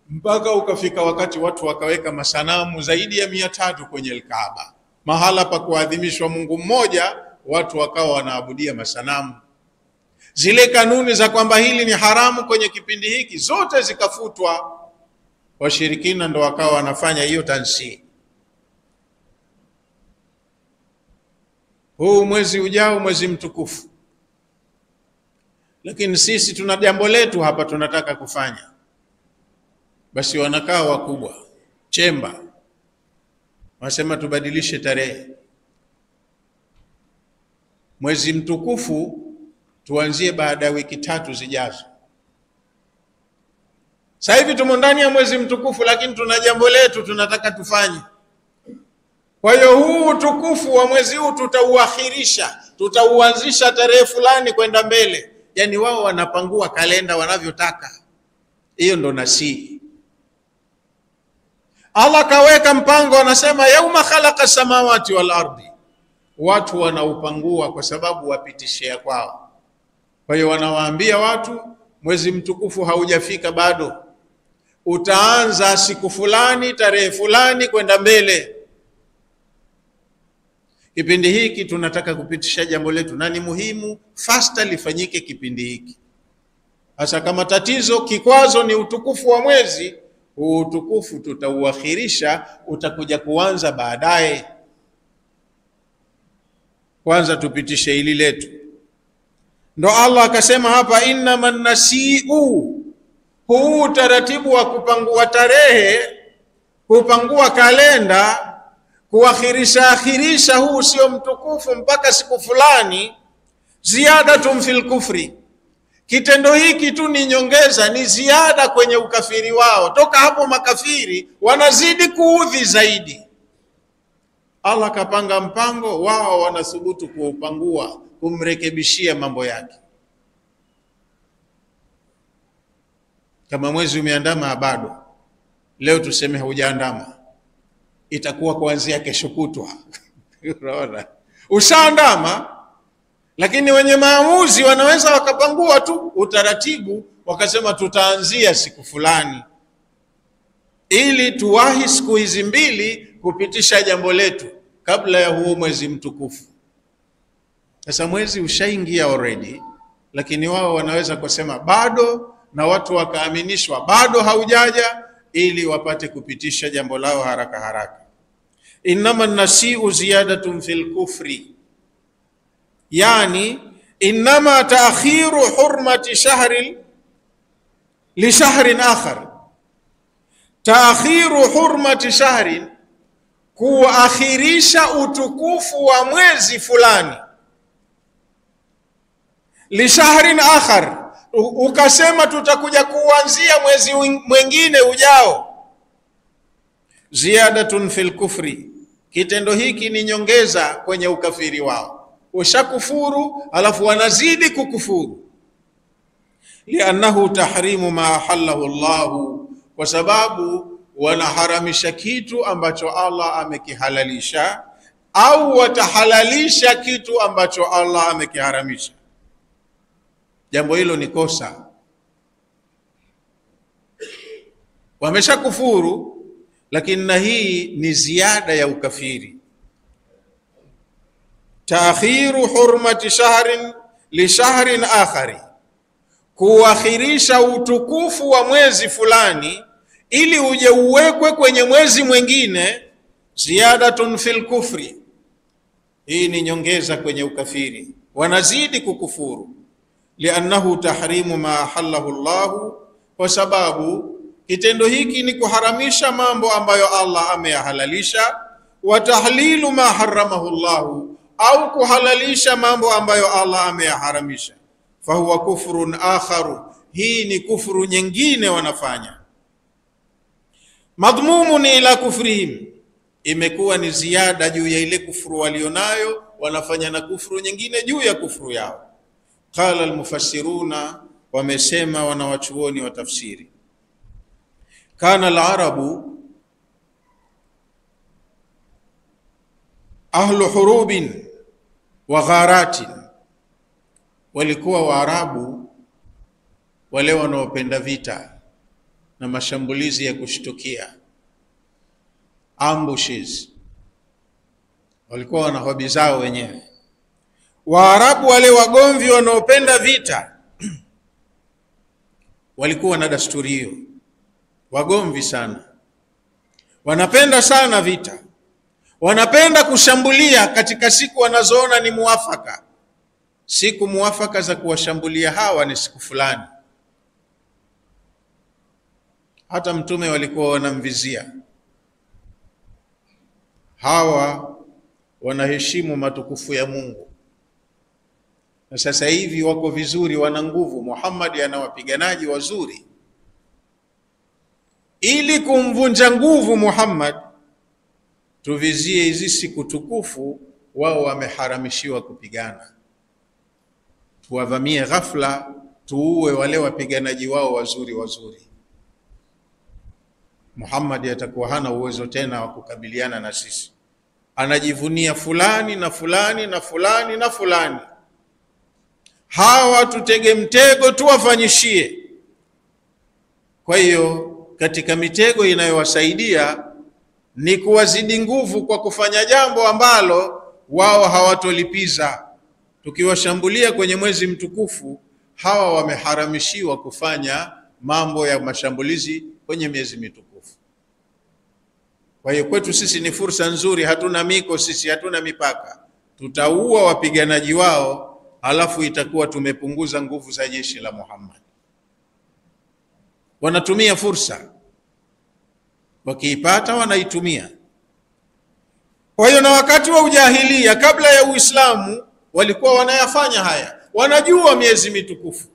Speaker 1: mpaka ukafika wakati watu wakaweka masanamu zaidi ya 300 kwenye Al-Kaaba. Mahala pa kuadhimishwa Mungu mmoja, watu wakawa wanaabudia masanamu. Zile kanuni za kwamba hili ni haramu kwenye kipindi hiki zote zikafutwa. Washirikina ndo wakawa wanafanya hiyo tansi. Huu mwezi ujao, mwezi mtukufu, lakini sisi tuna jambo letu hapa tunataka kufanya. Basi wanakaa wakubwa chemba, wanasema tubadilishe tarehe, mwezi mtukufu tuanzie baada ya wiki 3 zijazo. Sasa hivi tumo ndani ya mwezi mtukufu, lakini tuna jambo letu tunataka tufanye. Kwa hiyo huu utukufu wa mwezi huu tutauakhirisha, tutauanzisha tarehe fulani kwenda mbele. Yani wao wanapangua kalenda wanavyotaka. Hiyo ndo nasi. Allah kaweka mpango, anasema yauma khalaqa samawati wal ardi. Watu wanaupangua kwa sababu wapitishia kwao. Kwa hiyo wanawaambia watu mwezi mtukufu haujafika bado, utaanza siku fulani tarehe fulani kwenda mbele. Kipindi hiki tunataka kupitisha jambo letu na ni muhimu faster lifanyike kipindi hiki. Hasa kama tatizo kikwazo ni utukufu wa mwezi, utukufu tutauakhirisha, utakuja kuanza baadaye. Kwanza tupitishe hili letu. Ndo Allah akasema hapa innaman nasiu, huu taratibu wa kupangua tarehe, kupangua kalenda, kuakhirisha huu sio mtukufu mpaka siku fulani, ziyadatun fil kufri. Kitendo hiki tu ni nyongeza, ni ziada kwenye ukafiri wao. Toka hapo makafiri wanazidi kuudhi zaidi. Allah kapanga mpango, wao wanathubutu kuupangua, kumrekebishia mambo yake. Kama mwezi umeandama bado, leo tuseme hujaandama, itakuwa kuanzia kesho kutwa. Unaona? Ushaandama, lakini wenye maamuzi wanaweza wakapangua tu utaratibu, wakasema tutaanzia siku fulani, ili tuwahi siku hizi mbili kupitisha jambo letu kabla ya huo mwezi mtukufu. Sasa mwezi ushaingia already, lakini wao wanaweza kusema bado, na watu wakaaminishwa bado haujaja, ili wapate kupitisha jambo lao haraka haraka. Innama nasiu ziyadatun fil kufri, yani innama taakhiru hurmati shahri li shahrin akhar. Taakhiru hurmati shahrin, kuakhirisha utukufu wa mwezi fulani, li shahrin akhar, ukasema tutakuja kuanzia mwezi mwingine ujao. Ziyadatun fil kufri, kitendo hiki ni nyongeza kwenye ukafiri wao. Ushakufuru alafu wanazidi kukufuru. Liannahu tahrimu ma halallahu Allahu, kwa sababu wanaharamisha kitu ambacho Allah amekihalalisha, au watahalalisha kitu ambacho Allah amekiharamisha. Jambo hilo ni kosa. Wameshakufuru, lakini na hii ni ziada ya ukafiri. Taakhiru hurmati shahrin li shahrin akhari, kuakhirisha utukufu wa mwezi fulani ili uje uwekwe kwenye mwezi mwingine. Ziyadatun fil kufri, hii ni nyongeza kwenye ukafiri, wanazidi kukufuru. Liannahu tahrimu ma halallahu Allahu, kwa sababu kitendo hiki ni kuharamisha mambo ambayo Allah ameyahalalisha. Wa tahlilu ma haramahu Allahu, au kuhalalisha mambo ambayo Allah ameyaharamisha. Fahuwa kufrun akharu, hii ni kufuru nyingine wanafanya. Madhmumun ila kufrihim, imekuwa ni ziada juu ya ile kufuru walionayo, wanafanya na kufuru nyingine juu ya kufuru yao. Qala almufassiruna, wamesema wanawachuoni wa tafsiri, kana alarabu ahlu hurubin wa gharatin, walikuwa Waarabu wale wanaopenda vita na mashambulizi ya kushtukia, ambushes, walikuwa wana hobi zao wenyewe. Waarabu wale wagomvi wanaopenda vita walikuwa na desturi hiyo, wagomvi sana, wanapenda sana vita, wanapenda kushambulia katika siku wanazoona ni muafaka, siku muafaka za kuwashambulia hawa ni siku fulani. Hata Mtume walikuwa wanamvizia hawa, wanaheshimu matukufu ya Mungu, na sasa hivi wako vizuri, wana nguvu. Muhammad ana wapiganaji wazuri. Ili kumvunja nguvu Muhammad, tuvizie hizi siku tukufu, wao wameharamishiwa kupigana. Tuwavamie ghafla, tuue wale wapiganaji wao wazuri wazuri. Muhammad atakuwa hana uwezo tena wa kukabiliana na sisi. Anajivunia fulani na fulani na fulani na fulani, hawa tutege mtego tuwafanyishie. Kwa hiyo katika mitego inayowasaidia ni kuwazidi nguvu kwa kufanya jambo ambalo wao hawatolipiza. Tukiwashambulia kwenye mwezi mtukufu, hawa wameharamishiwa kufanya mambo ya mashambulizi kwenye miezi mitukufu. Kwa hiyo kwetu sisi ni fursa nzuri, hatuna miko sisi, hatuna mipaka. Tutaua wapiganaji wao, halafu itakuwa tumepunguza nguvu za jeshi la Muhammad. Wanatumia fursa, wakiipata wanaitumia. Kwa hiyo na wakati wa ujahilia, kabla ya Uislamu, walikuwa wanayafanya haya. Wanajua miezi mitukufu,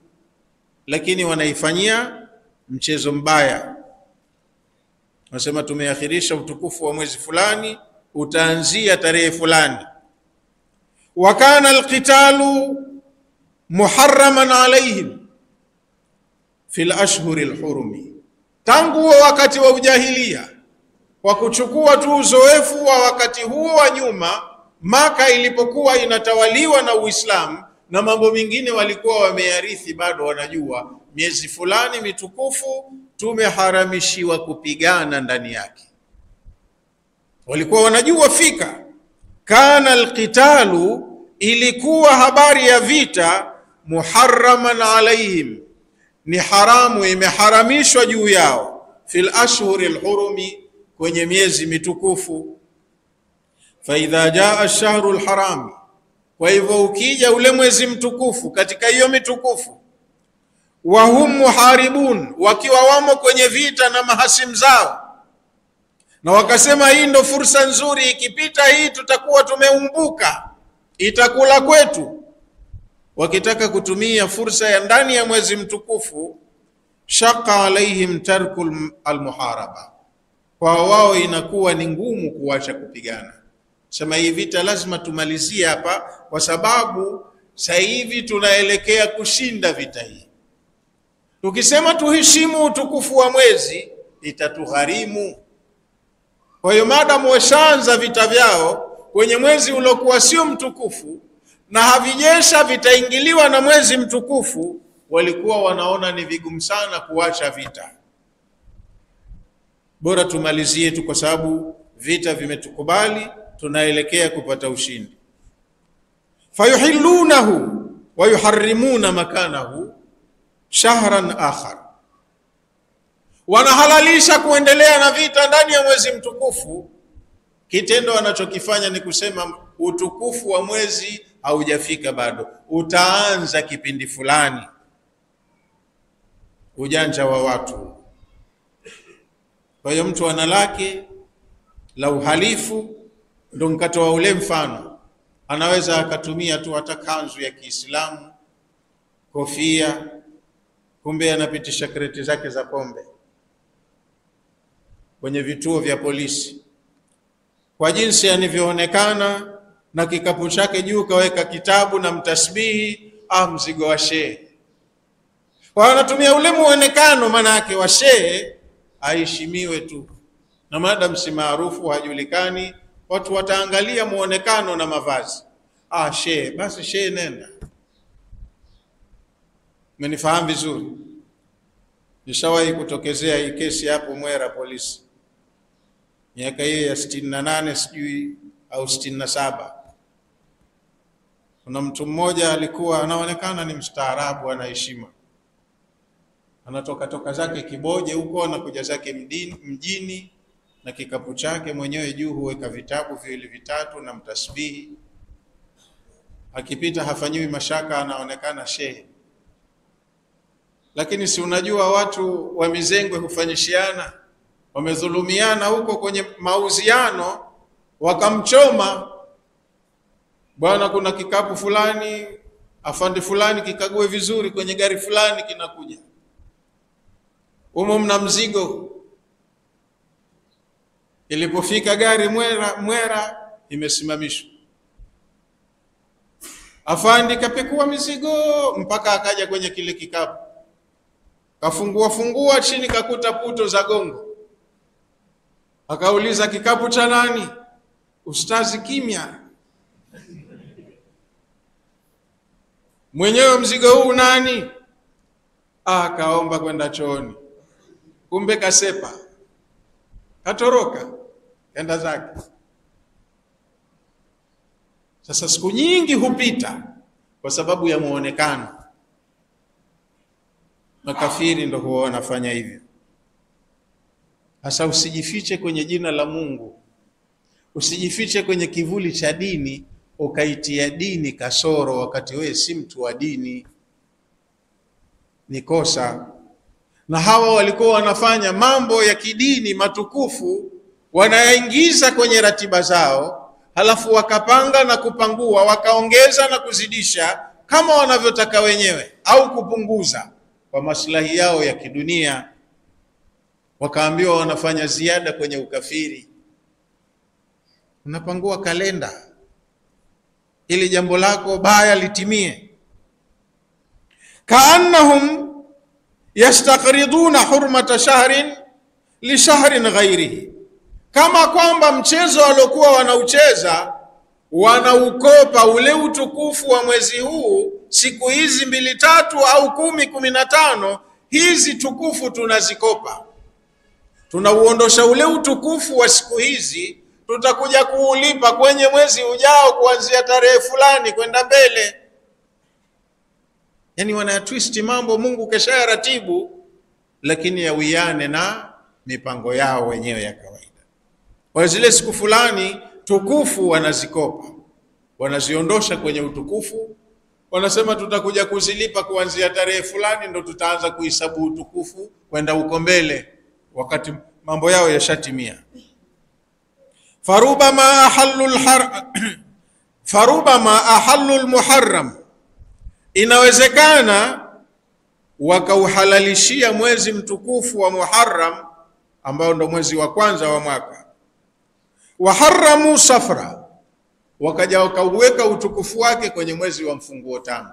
Speaker 1: lakini wanaifanyia mchezo mbaya. Wanasema tumeakhirisha utukufu wa mwezi fulani, utaanzia tarehe fulani. Wa kana alqitalu muharraman alaihim fil ashhuri alhurumi. Tangu wakati wa ujahilia, kwa kuchukua tu uzoefu wa wakati huo wa nyuma, Maka ilipokuwa inatawaliwa na Uislamu na mambo mengine walikuwa wameyarithi, bado wanajua miezi fulani mitukufu tumeharamishiwa kupigana ndani yake. Walikuwa wanajua fika. Kana alqitalu, ilikuwa habari ya vita, muharraman alaihim, ni haramu, imeharamishwa juu yao, fil ashhuri alhurumi, kwenye miezi mitukufu. Fa idha jaa ash-shahru al-haram, kwa hivyo ukija ule mwezi mtukufu katika hiyo mitukufu, wa hum muharibun, wakiwa wamo kwenye vita na mahasimu zao, na wakasema hii ndo fursa nzuri, ikipita hii tutakuwa tumeumbuka, itakula kwetu. Wakitaka kutumia fursa ya ndani ya mwezi mtukufu, shaqqa alaihim tarkul almuharaba, kwa wao inakuwa ni ngumu kuacha kupigana. Sema hii vita lazima tumalizie hapa, kwa sababu sasa hivi tunaelekea kushinda vita hii. Tukisema tuheshimu utukufu wa mwezi, itatugharimu. Kwa hiyo maadamu washaanza vita vyao kwenye mwezi uliokuwa sio mtukufu, na havijesha vitaingiliwa na mwezi mtukufu, walikuwa wanaona ni vigumu sana kuacha vita. Bora tumalizie tu, kwa sababu vita vimetukubali, tunaelekea kupata ushindi. Fayuhillunahu wa yuharrimuna makanahu shahran akhar, wanahalalisha kuendelea na vita ndani ya mwezi mtukufu. Kitendo wanachokifanya ni kusema utukufu wa mwezi haujafika bado, utaanza kipindi fulani. Ujanja wa watu. Kwa hiyo mtu ana lake la uhalifu, ndio nikatoa ule mfano, anaweza akatumia tu hata kanzu ya Kiislamu, kofia, kumbe anapitisha kreti zake za pombe kwenye vituo vya polisi, kwa jinsi anivyoonekana, na kikapu chake juu kaweka kitabu na mtasbihi, mzigo wa shehe. Kwa anatumia ule muonekano, maana yake wa shehe aheshimiwe tu, na madam si maarufu, hajulikani, watu wataangalia muonekano na mavazi. Shehe, basi shehe nenda. Mmenifahamu vizuri? Nishawahi kutokezea hii kesi hapo Mwera polisi, miaka hiyo ya 68 sijui au 67. Kuna mtu mmoja alikuwa anaonekana ni mstaarabu, ana heshima, anatoka zake Kiboje huko, anakuja zake mjini na kikapu chake mwenyewe juu huweka vitabu viwili vitatu na mtasbihi. akipita hafanyiwi mashaka, anaonekana shehe. Lakini si unajua watu wa mizengwe hufanyishiana, wamedhulumiana huko kwenye mauziano, wakamchoma, bwana kuna kikapu fulani, afande fulani kikague vizuri, kwenye gari fulani kinakuja, mna mzigo. Ilipofika gari Mwera imesimamishwa, afande kapekua mizigo mpaka akaja kwenye kile kikapu, kafungua chini, kakuta puto za gongo. Akauliza, kikapu cha nani? Ustazi kimya. Mwenyewe mzigo huu nani? Kaomba kwenda chooni. Kumbe kasepa, katoroka, kenda zake. Sasa siku nyingi hupita kwa sababu ya muonekano. Makafiri ndio huwa wanafanya hivyo. Sasa usijifiche kwenye jina la Mungu, usijifiche kwenye kivuli cha dini, ukaitia dini kasoro wakati wewe si mtu wa dini. Ni kosa. Na hawa walikuwa wanafanya mambo ya kidini matukufu, wanayaingiza kwenye ratiba zao, halafu wakapanga na kupangua, wakaongeza na kuzidisha kama wanavyotaka wenyewe, au kupunguza kwa maslahi yao ya kidunia. Wakaambiwa wanafanya ziada kwenye ukafiri. Unapangua kalenda ili jambo lako baya litimie. Kaannahum yastaqriduna hurmata shahrin li shahrin ghairihi, kama kwamba mchezo waliokuwa wanaucheza wanaukopa ule utukufu wa mwezi huu, siku hizi 2, 3 au 10, 15, hizi tukufu tunazikopa. Tunauondosha ule utukufu wa siku hizi, tutakuja kuulipa kwenye mwezi ujao kuanzia tarehe fulani kwenda mbele. Yani wanayatwist mambo Mungu kesha ratibu, lakini yawiane na mipango yao wenyewe ya kawaida. Kwa zile siku fulani tukufu wanazikopa, wanaziondosha kwenye utukufu, wanasema tutakuja kuzilipa kuanzia tarehe fulani, ndo tutaanza kuhesabu utukufu kwenda uko mbele, wakati mambo yao yashatimia. Farubama ahallul muharram, inawezekana wakauhalalishia mwezi mtukufu wa Muharram ambao ndo mwezi wa kwanza wa mwaka. Waharramu safra, wakaja wakauweka utukufu wake kwenye mwezi wa mfunguo 5.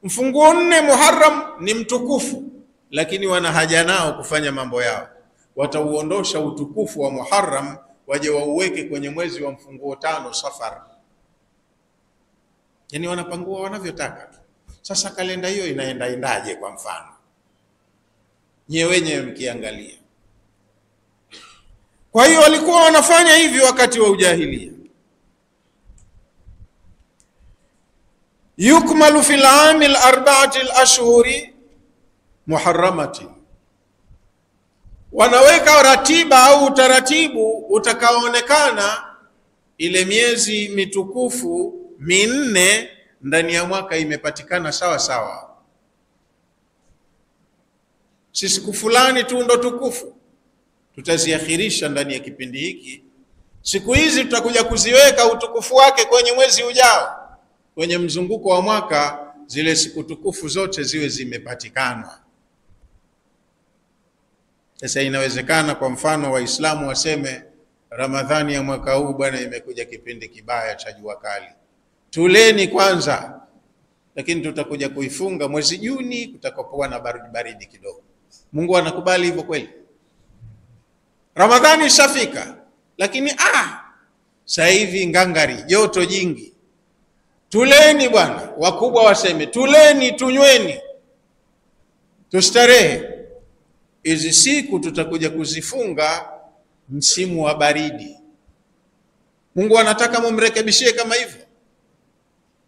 Speaker 1: Mfunguo 4 Muharram ni mtukufu, lakini wana haja nao kufanya mambo yao, watauondosha utukufu wa Muharram waje wauweke kwenye mwezi wa mfunguo 5 Safar. Yani wanapangua wanavyotaka tu. Sasa kalenda hiyo inaendaje kwa mfano? Nyewe mkiangalia. Kwa hiyo walikuwa wanafanya hivi wakati wa ujahilia. Yukmalu fil amil 4 ashhuri muharramati, wanaweka ratiba au utaratibu utakaoonekana ile miezi mitukufu 4 ndani ya mwaka imepatikana sawa sawa. Si siku fulani tu ndo tukufu, tutaziakhirisha ndani ya kipindi hiki. Siku hizi tutakuja kuziweka utukufu wake kwenye mwezi ujao, kwenye mzunguko wa mwaka zile siku tukufu zote ziwe zimepatikana. Sasa inawezekana kwa mfano Waislamu waseme Ramadhani ya mwaka huu bwana imekuja kipindi kibaya cha jua kali, tuleni kwanza, lakini tutakuja kuifunga mwezi Juni kutakopoa na baridi kidogo. Mungu anakubali hivyo kweli? Ramadhani ishafika, lakini sasa hivi ngangari, joto jingi, tuleni bwana. Wakubwa waseme tuleni, tunyweni, tustarehe. Hizi siku tutakuja kuzifunga msimu wa baridi. Mungu anataka mumrekebishie kama hivyo.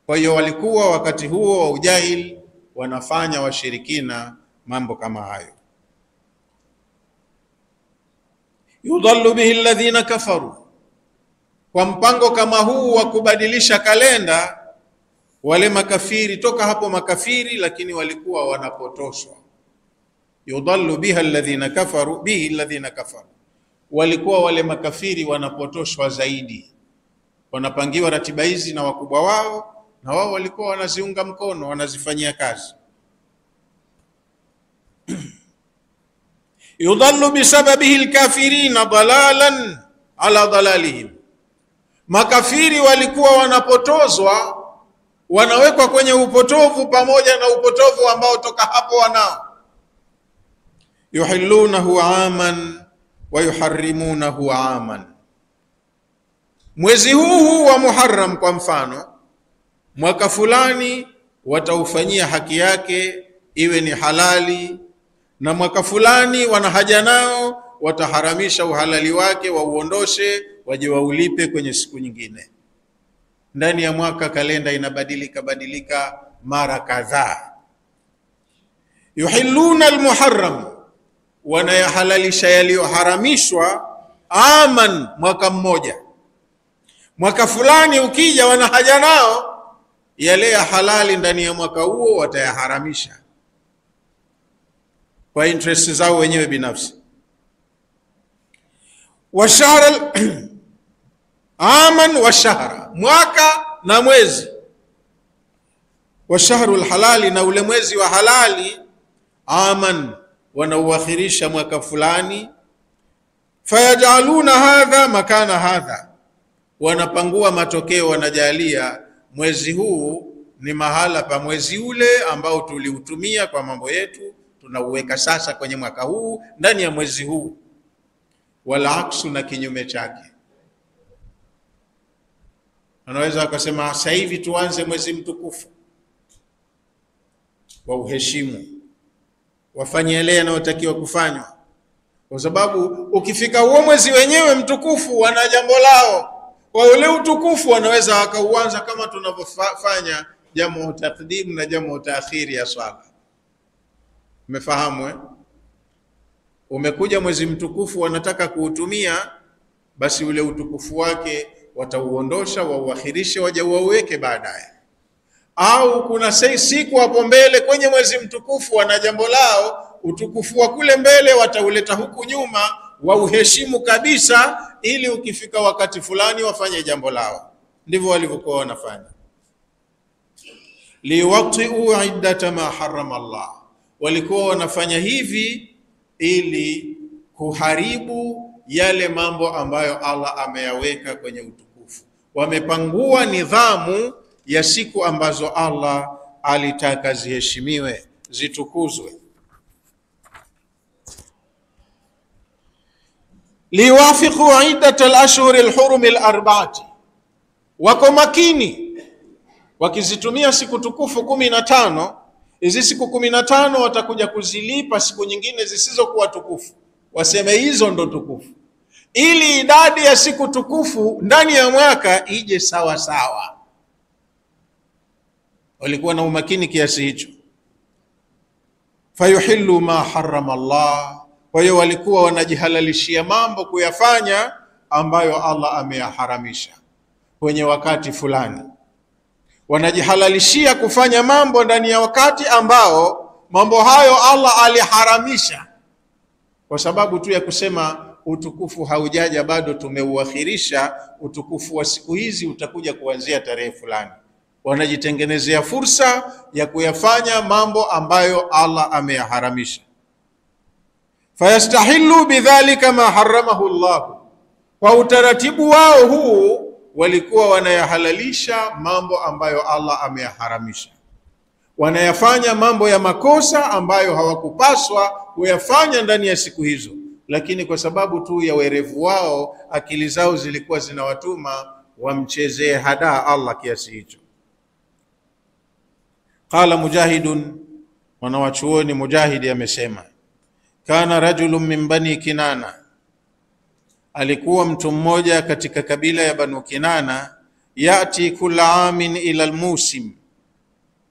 Speaker 1: Kwa hiyo walikuwa wakati huo wa ujahil wanafanya washirikina mambo kama hayo. Yudhallu bihi alladhina kafaru, kwa mpango kama huu wa kubadilisha kalenda wale makafiri, toka hapo makafiri, lakini walikuwa wanapotoshwa. Yudallu biha alladhina kafaru bihi alladhina kafaru, walikuwa wale makafiri wanapotoshwa zaidi, wanapangiwa ratiba hizi na wakubwa wao, na wao walikuwa wanaziunga mkono, wanazifanyia kazi. Yudallu bisababihi alkafirina dalalan ala dalalihim, makafiri walikuwa wanapotozwa, wanawekwa kwenye upotovu pamoja na upotovu ambao toka hapo wanao. Yuhillunahu aman wa yuharrimunahu aman, mwezi huu wa Muharram kwa mfano, mwaka fulani wataufanyia haki yake iwe ni halali, na mwaka fulani wanahaja nao wataharamisha uhalali wake, wauondoshe, waje waulipe kwenye siku nyingine. Ndani ya mwaka kalenda inabadilika mara kadhaa. Yuhilluna almuharram, wanayahalalisha yaliyoharamishwa, aman, mwaka mmoja. Mwaka fulani ukija wanahaja nao, yale ya halali ndani ya mwaka huo watayaharamisha kwa interest zao wenyewe binafsi. Wa shahra aman wa shahra, mwaka na mwezi. Wa shahrul halali, na ule mwezi wa halali, aman, wanauakhirisha mwaka fulani. Fayajaluna hadha makana hadha, wanapangua matokeo, wanajalia mwezi huu ni mahala pa mwezi ule ambao tuliutumia kwa mambo yetu, tunauweka sasa kwenye mwaka huu ndani ya mwezi huu. Wala aksu, na kinyume chake. Anaweza akasema sasa hivi tuanze mwezi mtukufu, wa uheshimu, wafanye yale yanayotakiwa kufanywa, kwa sababu ukifika huo mwezi wenyewe mtukufu wana jambo lao. Kwa ule utukufu wanaweza wakauanza kama tunavyofanya jamu taqdim na jamu taakhiri ya swala. Umefahamu? Umekuja mwezi mtukufu wanataka kuutumia, basi ule utukufu wake watauondosha, wauakhirishe, waje wauweke baadaye. Au kuna siku hapo mbele kwenye mwezi mtukufu wana jambo lao, utukufu wa kule mbele watauleta huku nyuma, wauheshimu kabisa, ili ukifika wakati fulani wafanye jambo lao. Ndivyo walivyokuwa wanafanya. Liwaqti'u iddata ma harrama Allah, walikuwa wanafanya hivi ili kuharibu yale mambo ambayo Allah ameyaweka kwenye utukufu. Wamepangua nidhamu ya siku ambazo Allah alitaka ziheshimiwe, zitukuzwe. Liwafiqu iddat al-ashhur al-hurum al-arba'ati, wako makini wakizitumia siku tukufu 15. Hizi siku 15 watakuja kuzilipa siku nyingine zisizokuwa tukufu, waseme hizo ndo tukufu, ili idadi ya siku tukufu ndani ya mwaka ije sawa sawa. Walikuwa na umakini kiasi hicho. Fayuhillu ma harrama Allah, kwa hiyo walikuwa wanajihalalishia mambo kuyafanya ambayo Allah ameyaharamisha kwenye wakati fulani. Wanajihalalishia kufanya mambo ndani ya wakati ambao mambo hayo Allah aliharamisha, kwa sababu tu ya kusema utukufu haujaja bado, tumeuakhirisha, utukufu wa siku hizi utakuja kuanzia tarehe fulani. Wanajitengenezea fursa ya kuyafanya mambo ambayo Allah ameyaharamisha. Fayastahillu bidhalika ma haramahu Allah, kwa utaratibu wao huu walikuwa wanayahalalisha mambo ambayo Allah ameyaharamisha. Wanayafanya mambo ya makosa ambayo hawakupaswa kuyafanya ndani ya siku hizo, lakini kwa sababu tu ya werevu wao, akili zao zilikuwa zinawatuma wamchezee hadaa Allah kiasi hicho. Qala Mujahidun, mwanawachuoni Mujahidi amesema, kana rajulun min bani Kinana, alikuwa mtu mmoja katika kabila ya Banu Kinana, yati kula amin ila almusim,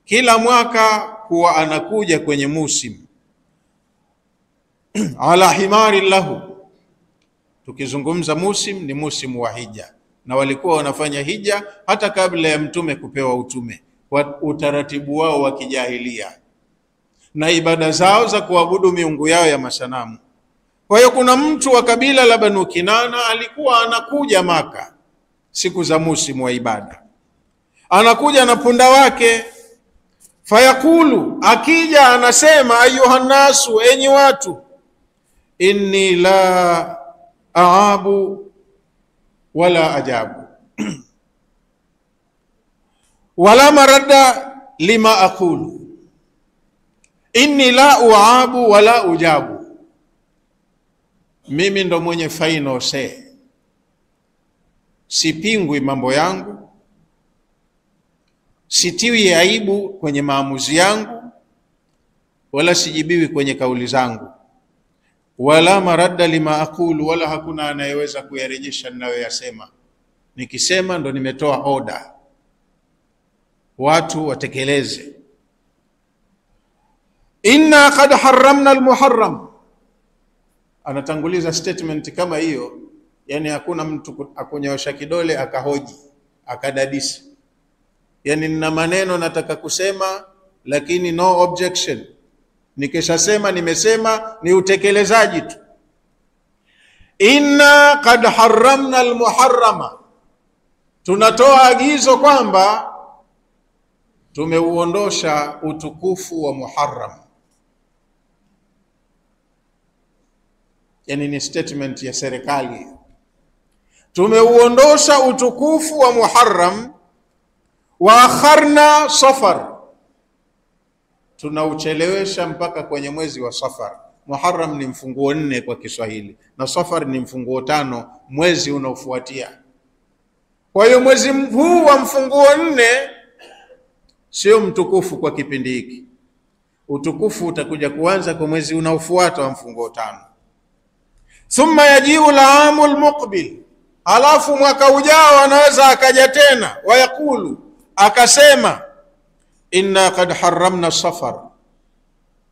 Speaker 1: kila mwaka kuwa anakuja kwenye musim, ala himari lahu. Tukizungumza musim ni musimu wa hija, na walikuwa wanafanya hija hata kabla ya mtume kupewa utume. utaratibu wao wa kijahilia na ibada zao za kuabudu miungu yao ya masanamu. Kwa hiyo kuna mtu wa kabila la Banu Kinana alikuwa anakuja Maka siku za musimu wa ibada, anakuja na punda wake. Fayakulu, akija anasema, ayuhannasu, enyi watu, inni la aabu wala ajabu wala maradda lima aqulu, inni la uabu wala ujabu, mimi ndo mwenye final say, sipingwi mambo yangu, sitiwi aibu kwenye maamuzi yangu, wala sijibiwi kwenye kauli zangu, wala maradda lima aqulu, wala hakuna anayeweza kuyarejesha ninayoyasema. Nikisema ndo nimetoa order, watu watekeleze. Inna qad harramna almuharram, anatanguliza statement kama hiyo, yani hakuna mtu akunyoosha kidole akahoji akadadisi, yani nina maneno nataka kusema lakini no objection, nikishasema nimesema, ni utekelezaji tu. Inna qad harramna almuharrama, tunatoa agizo kwamba tumeuondosha utukufu wa Muharram. Yani ni statement ya serikali, tumeuondosha utukufu wa Muharram. Wa akharna Safar, tunauchelewesha mpaka kwenye mwezi wa Safar. Muharram ni mfunguo 4 kwa Kiswahili na Safar ni mfunguo 5, mwezi unaofuatia. Kwa hiyo mwezi huu wa mfunguo 4 sio mtukufu kwa kipindi hiki. Utukufu utakuja kuanza kwa mwezi unaofuata wa mfunguo 5. Thumma yajiu al-aamu al-muqbil, alafu mwaka ujao anaweza akaja tena, wayakulu, akasema, inna qad harramna Safar,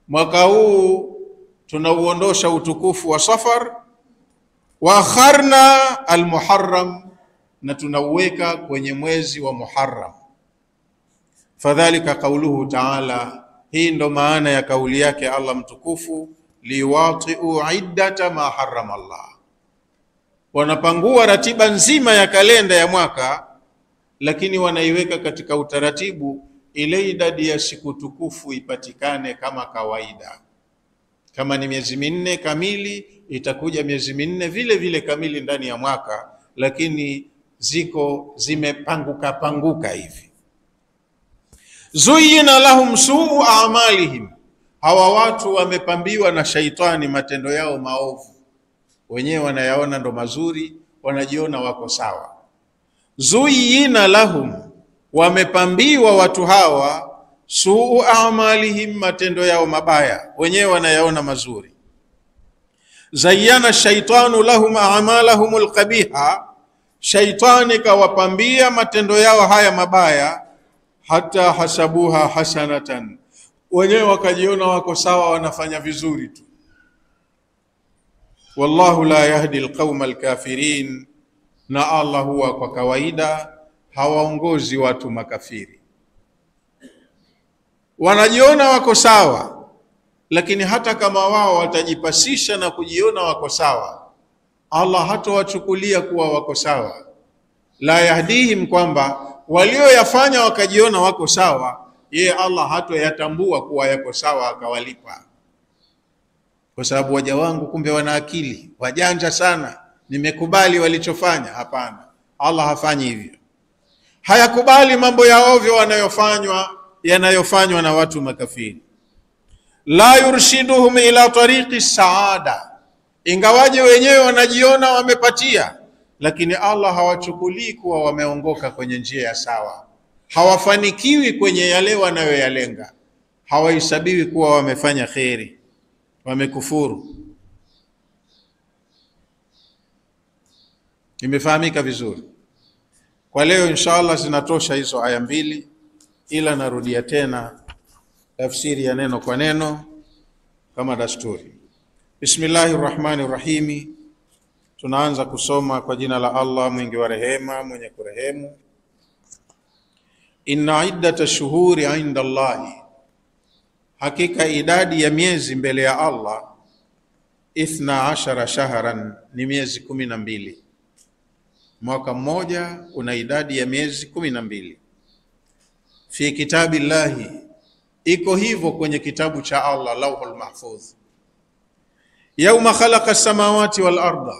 Speaker 1: mwaka huu tunauondosha utukufu wa Safar, wa akharna al-Muharram, na tunauweka kwenye mwezi wa Muharram. Fadhalika qauluhu ta'ala, hii ndo maana ya kauli yake Allah mtukufu, liwatiu iddata ma harrama Allah, wanapangua ratiba nzima ya kalenda ya mwaka, lakini wanaiweka katika utaratibu ile idadi ya siku tukufu ipatikane kama kawaida. Kama ni miezi 4 kamili, itakuja miezi 4 vile vile kamili ndani ya mwaka, lakini ziko zimepanguka panguka hivi. Zuyina lahum suu a'malihim, hawa watu wamepambiwa na shaitani matendo yao maovu, wenyewe wanayaona ndo mazuri, wanajiona wako sawa. Zuyina lahum, wamepambiwa watu hawa, suu a'malihim, matendo yao mabaya, wenyewe wanayaona mazuri. Zayyana shaitanu lahum a'malahum alqabiha, shaitani kawapambia matendo yao haya mabaya, hata hasabuha hasanatan, wenyewe wakajiona wako sawa, wanafanya vizuri tu. Wallahu la yahdi alqauma alkafirin, na Allah huwa kwa kawaida hawaongozi watu makafiri. Wanajiona wako sawa, lakini hata kama wao watajipasisha na kujiona wako sawa, Allah hatawachukulia kuwa wako sawa. La yahdihim, kwamba walioyafanya wakajiona wako sawa, yeye Allah hatoyatambua kuwa yako sawa akawalipa, kwa sababu waja wangu kumbe wana akili, wajanja sana, nimekubali walichofanya. Hapana, Allah hafanyi hivyo. Hayakubali mambo ya ovyo yanayofanywa na watu makafiri. La yurshiduhum ila tariqi saada, ingawaje wenyewe wanajiona wamepatia, lakini Allah hawachukulii kuwa wameongoka kwenye njia ya sawa. Hawafanikiwi kwenye yale wanayoyalenga, hawahesabiwi kuwa wamefanya kheri, wamekufuru. Imefahamika vizuri? Kwa leo inshallah zinatosha hizo aya 2, ila narudia tena tafsiri ya neno kwa neno kama dasturi. Bismillahir Rahmanir Rahim. Tunaanza kusoma kwa jina la Allah mwingi wa rehema mwenye kurehemu. inna iddata shuhuri inda Allahi, hakika idadi ya miezi mbele ya Allah, 12 shahran, ni miezi 12. Mwaka mmoja una idadi ya miezi 12. Fi kitabillahi, iko hivyo kwenye kitabu cha Allah, Lauhul Mahfudh. Yauma khalaqa samawati wal arda,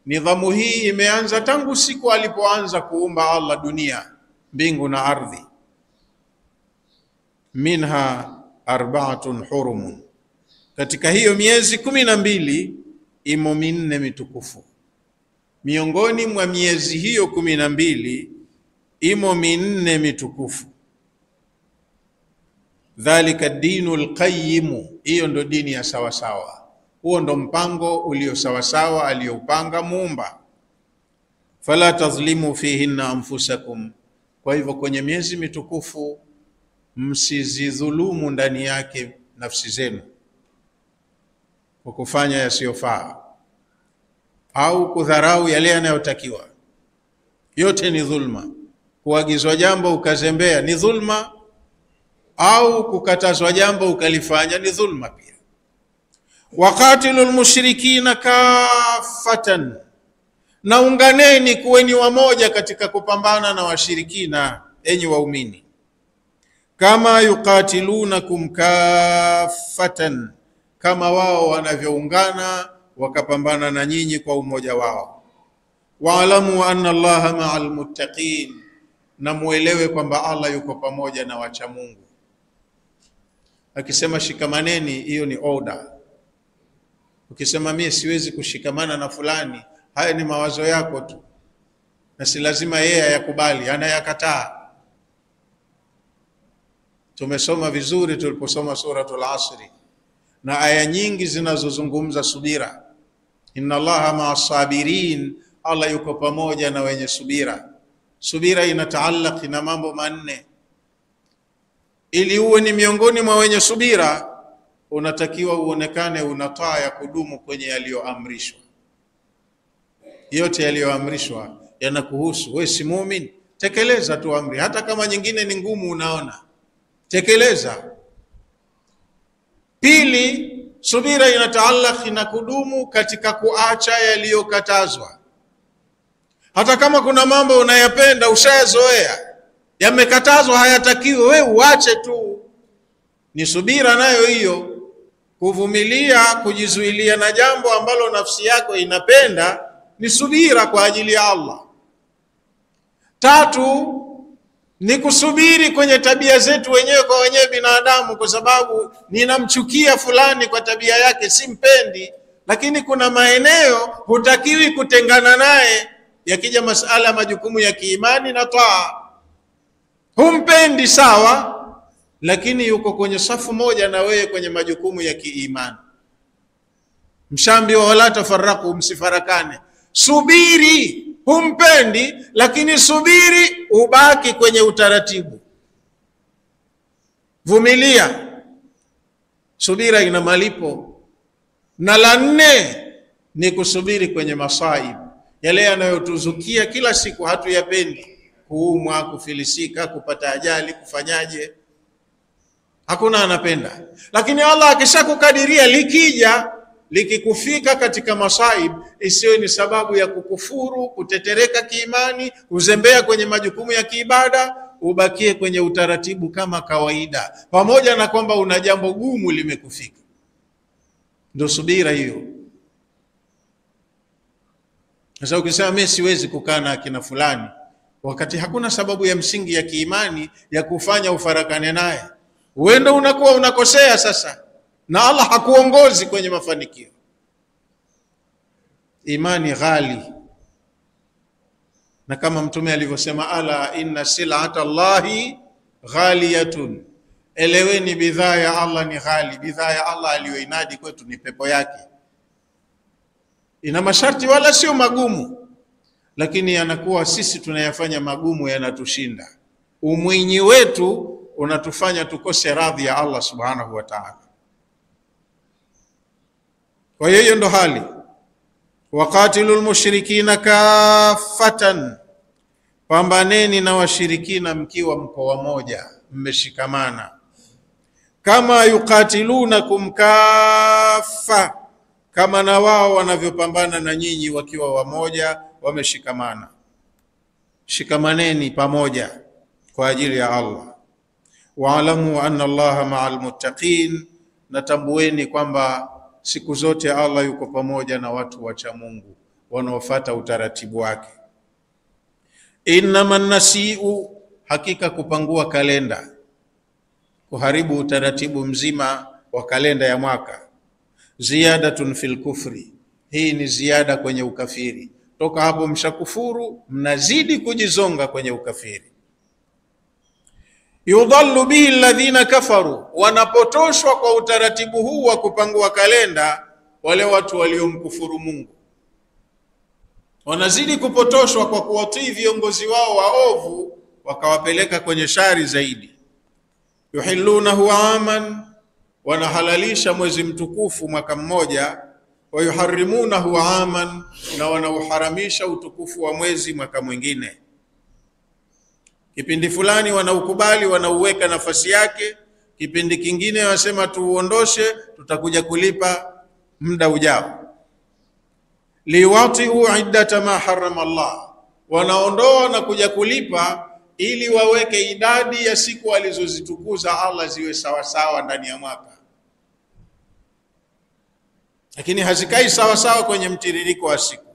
Speaker 1: nidhamu hii imeanza tangu siku alipoanza kuumba Allah dunia, mbingu na ardhi. Minha arba'atun hurumun, katika hiyo miezi 12 imo minne mitukufu. Miongoni mwa miezi hiyo 12 imo minne mitukufu. Dhalika dinul qayyim, hiyo ndo dini ya sawasawa, huo ndo mpango ulio sawasawa aliyoupanga Muumba. Fala tadhlimu fihinna anfusakum, kwa hivyo kwenye miezi mitukufu msizidhulumu ndani yake nafsi zenu kwa kufanya yasiyofaa au kudharau yale yanayotakiwa. Yote ni dhulma. Kuagizwa jambo ukazembea ni dhulma, au kukatazwa jambo ukalifanya ni dhulma pia. Waqatilul mushrikina kaffatan, na unganeni, kuweni wamoja katika kupambana na washirikina, enyi waumini. Kama yuqatilunakum kaffatan, kama wao wanavyoungana wakapambana na nyinyi kwa umoja wao. Waalamu anna Allaha ma'al muttaqin, na muelewe kwamba Allah yuko pamoja na wacha Mungu. Akisema shikamaneni, hiyo ni order. Ukisema mimi siwezi kushikamana na fulani, haya ni mawazo yako tu, na si lazima yeye ayakubali, anayakataa. Tumesoma vizuri tuliposoma suratul Asri na aya nyingi zinazozungumza subira. Inna Allaha ma'as sabirin, Allah yuko pamoja na wenye subira. Subira inataallaki na mambo manne. Ili uwe ni miongoni mwa wenye subira, unatakiwa uonekane una taa ya kudumu kwenye yaliyoamrishwa. Yote yaliyoamrishwa yanakuhusu. Wewe si muumini, tekeleza tu amri, hata kama nyingine ni ngumu, unaona, tekeleza. Pili, subira inataallaki na kudumu katika kuacha yaliyokatazwa. Hata kama kuna mambo unayapenda, ushayazoea, yamekatazwa, hayatakiwi, wewe uache tu. Ni subira nayo hiyo, kuvumilia, kujizuilia na jambo ambalo nafsi yako inapenda, ni subira kwa ajili ya Allah. Tatu, ni kusubiri kwenye tabia zetu wenyewe kwa wenyewe binadamu, kwa sababu ninamchukia fulani kwa tabia yake, simpendi, lakini kuna maeneo hutakiwi kutengana naye. Yakija masala ya majukumu ya kiimani na taa, humpendi sawa, lakini yuko kwenye safu moja na wewe kwenye majukumu ya kiimani. Mshambiwa wala tafarraku, msifarakane. Subiri, humpendi, lakini subiri, ubaki kwenye utaratibu. Vumilia, subira ina malipo. Na la 4 ni kusubiri kwenye masaib, yale yanayotuzukia kila siku hatuyapendi. Kuumwa, kufilisika, kupata ajali, kufanyaje, hakuna anapenda. Lakini Allah akishakukadiria, likija, likikufika katika masaib, isiyo ni sababu ya kukufuru, kutetereka kiimani, uzembea kwenye majukumu ya kiibada, ubakie kwenye utaratibu kama kawaida, pamoja na kwamba una jambo gumu limekufika. Ndio subira hiyo. Sasa ukisema mimi siwezi kukaa na akina fulani, wakati hakuna sababu ya msingi ya kiimani ya kufanya ufarakane naye, uenda unakuwa unakosea sasa, na Allah hakuongozi kwenye mafanikio. Imani ghali, na kama Mtume alivyosema, ala inna sil'ata Allahi ghaliyatun, eleweni bidhaa ya Allah ni ghali. Bidhaa ya Allah aliyoinadi kwetu ni pepo yake. Ina masharti wala sio magumu, lakini yanakuwa sisi tunayafanya magumu, yanatushinda. Umwinyi wetu unatufanya tukose radhi ya Allah subhanahu wa ta'ala. Kwa hiyo ndo hali. Waqatilul mushrikina kaffatan, pambaneni na washirikina mkiwa mkoa moja, mmeshikamana. Kama yukatilunakum kafa, kama na wao wanavyopambana na nyinyi wakiwa wamoja, wameshikamana. Shikamaneni pamoja kwa ajili ya Allah. Waalamu anna Allaha ma'al muttaqin, natambueni kwamba siku zote Allah yuko pamoja na watu wacha Mungu wanaofuata utaratibu wake. Innaman nasiu, hakika kupangua kalenda, kuharibu utaratibu mzima wa kalenda ya mwaka. Ziyadatun fil kufri, hii ni ziada kwenye ukafiri. Toka hapo mshakufuru, mnazidi kujizonga kwenye ukafiri. Yudhallu bihi alladhina kafaru, wanapotoshwa kwa utaratibu huu wa kupangua kalenda wale watu waliomkufuru Mungu. Wanazidi kupotoshwa kwa kuwatii viongozi wao waovu, wakawapeleka kwenye shari zaidi. Yuhillunahu aman, wanahalalisha mwezi mtukufu mwaka mmoja. Wa yuharrimunahu aman, na wanauharamisha utukufu wa mwezi mwaka mwingine. Kipindi fulani wanaukubali, wanauweka nafasi yake, kipindi kingine wasema tuuondoshe, tutakuja kulipa muda ujao. Liwatiu iddata ma harrama Allah, wanaondoa na kuja kulipa ili waweke idadi ya siku alizozitukuza Allah ziwe sawa sawa ndani ya mwaka, lakini hazikai sawa sawa kwenye mtiririko wa siku.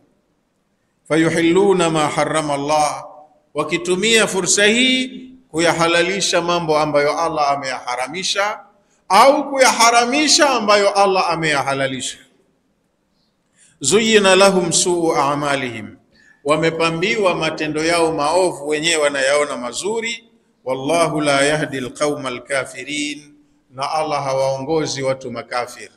Speaker 1: Fayuhilluna ma harrama Allah, wakitumia fursa hii kuyahalalisha mambo ambayo Allah ameyaharamisha au kuyaharamisha ambayo Allah ameyahalalisha. Zuyina lahum suu a'malihim, wamepambiwa matendo yao maovu, wenyewe wanayaona mazuri. Wallahu la yahdi alqauma alkafirin, na Allah hawaongozi watu makafir.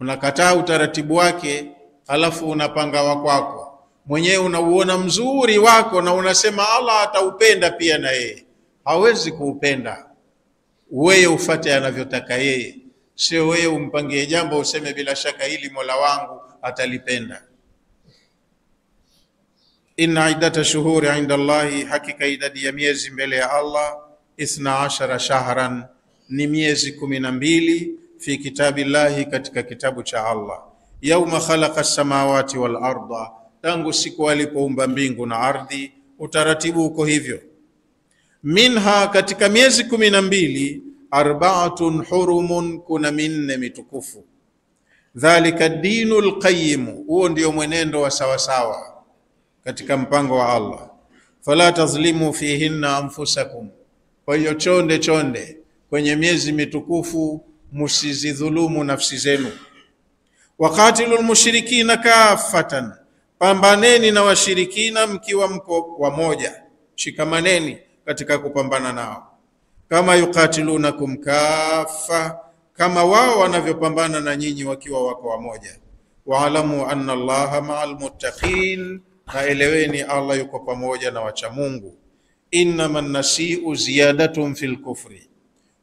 Speaker 1: Unakataa utaratibu wake, alafu unapanga wa kwako mwenyewe, unauona mzuri wako na unasema Allah ataupenda pia na yeye. Hawezi kuupenda. Wewe ufate anavyotaka yeye, sio wewe umpangie jambo useme bila shaka hili Mola wangu atalipenda. Inna iddata shuhuri inda Allahi, hakika idadi ya miezi mbele ya Allah 12 shahran, ni miezi 12. Fi kitabillahi, katika kitabu cha Allah. Yauma khalaqa samawati wal arda, tangu siku alipoumba mbingu na ardhi. Utaratibu uko hivyo. Minha, katika miezi 12, arba'atun hurumun, kuna minne mitukufu. Dhalika dinul qayyim, huo ndio mwenendo wa sawasawa katika mpango wa Allah. Fala tazlimu fihinna anfusakum, kwa hiyo chonde kwenye miezi mitukufu musizidhulumu nafsi zenu. Waqatilul mushrikina kaffatan, pambaneni na washirikina mkiwa mko wamoja, shikamaneni katika kupambana nao. Kama yukatilunakum kaffa, kama wao wanavyopambana na nyinyi wakiwa wako wamoja. Waalamu anna Allaha ma'al muttaqin, na eleweni Allah yuko pamoja na wacha Mungu. Innaman nasiu ziyadatun fil kufri,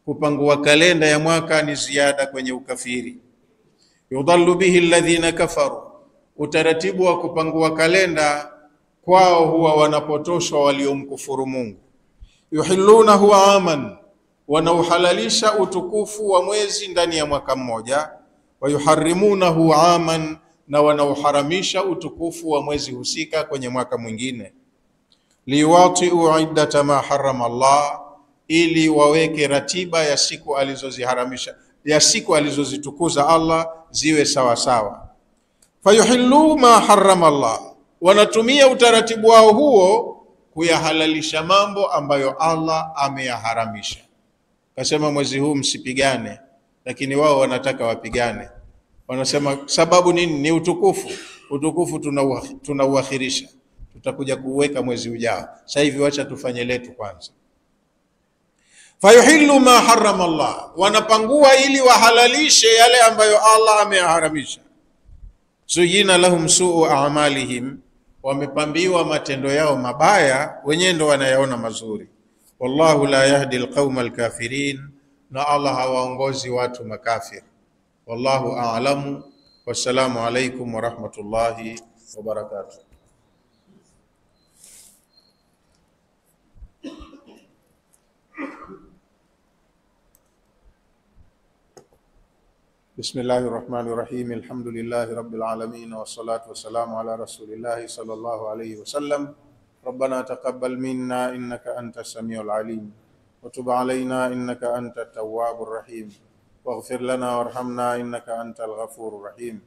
Speaker 1: kupangua kalenda ya mwaka ni ziada kwenye ukafiri. Yudhallu bihi alladhina kafaru, utaratibu wa kupangua kalenda kwao huwa wanapotoshwa waliomkufuru Mungu. Yuhillunahu aman, wanauhalalisha utukufu wa mwezi ndani ya mwaka mmoja. Wa yuharrimunahu aman, na wanauharamisha utukufu wa mwezi husika kwenye mwaka mwingine. Liwatiu iddata ma harrama Allah, ili waweke ratiba ya siku alizoziharamisha, ya siku alizozitukuza Allah ziwe sawa sawa. Fayuhillu ma harrama Allah, wanatumia utaratibu wao huo kuyahalalisha mambo ambayo Allah ameyaharamisha. Kasema mwezi huu msipigane, lakini wao wanataka wapigane. Wanasema sababu nini? Ni utukufu. Utukufu tunauakhirisha, tutakuja kuweka mwezi ujao. Sasa hivi wacha tufanye letu kwanza. Fayuhillu ma harrama Allah, wanapangua ili wahalalishe yale ambayo Allah ameyaharamisha. Zuyina lahum suu a'malihim, wamepambiwa matendo yao mabaya, wenyewe ndo wanayaona mazuri. Wallahu la yahdi alqauma alkafirin, na Allah hawaongozi watu makafir. Wallahu a'lamu. Wassalamu alaykum wa rahmatullahi wa barakatuh. Bismillahir Rahmanir Rahim. Alhamdulillahi Rabbil Alamin wassalatu wassalamu ala Rasulillahi sallallahu alayhi wasallam. Rabbana taqabbal minna innaka antas samiul alim wa tub alayna innaka antat tawwabur rahim waghfir lana warhamna innaka antal ghafurur rahim.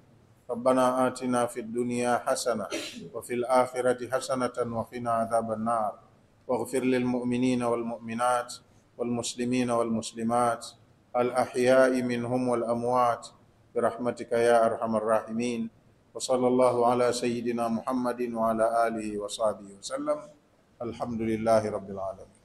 Speaker 1: Rabbana atina fid dunya hasana wa fil akhirati hasanatan wa qina adhaban nar waghfir lil mu'minina wal mu'minat wal muslimina wal muslimat al ahya'i minhum wal amwat birahmatika ya arhamar rahimin. Wa sallallahu ala sayyidina Muhammadin wa ala alihi wa sahbihi wa sallam. Alhamdulillahi rabbil alamin.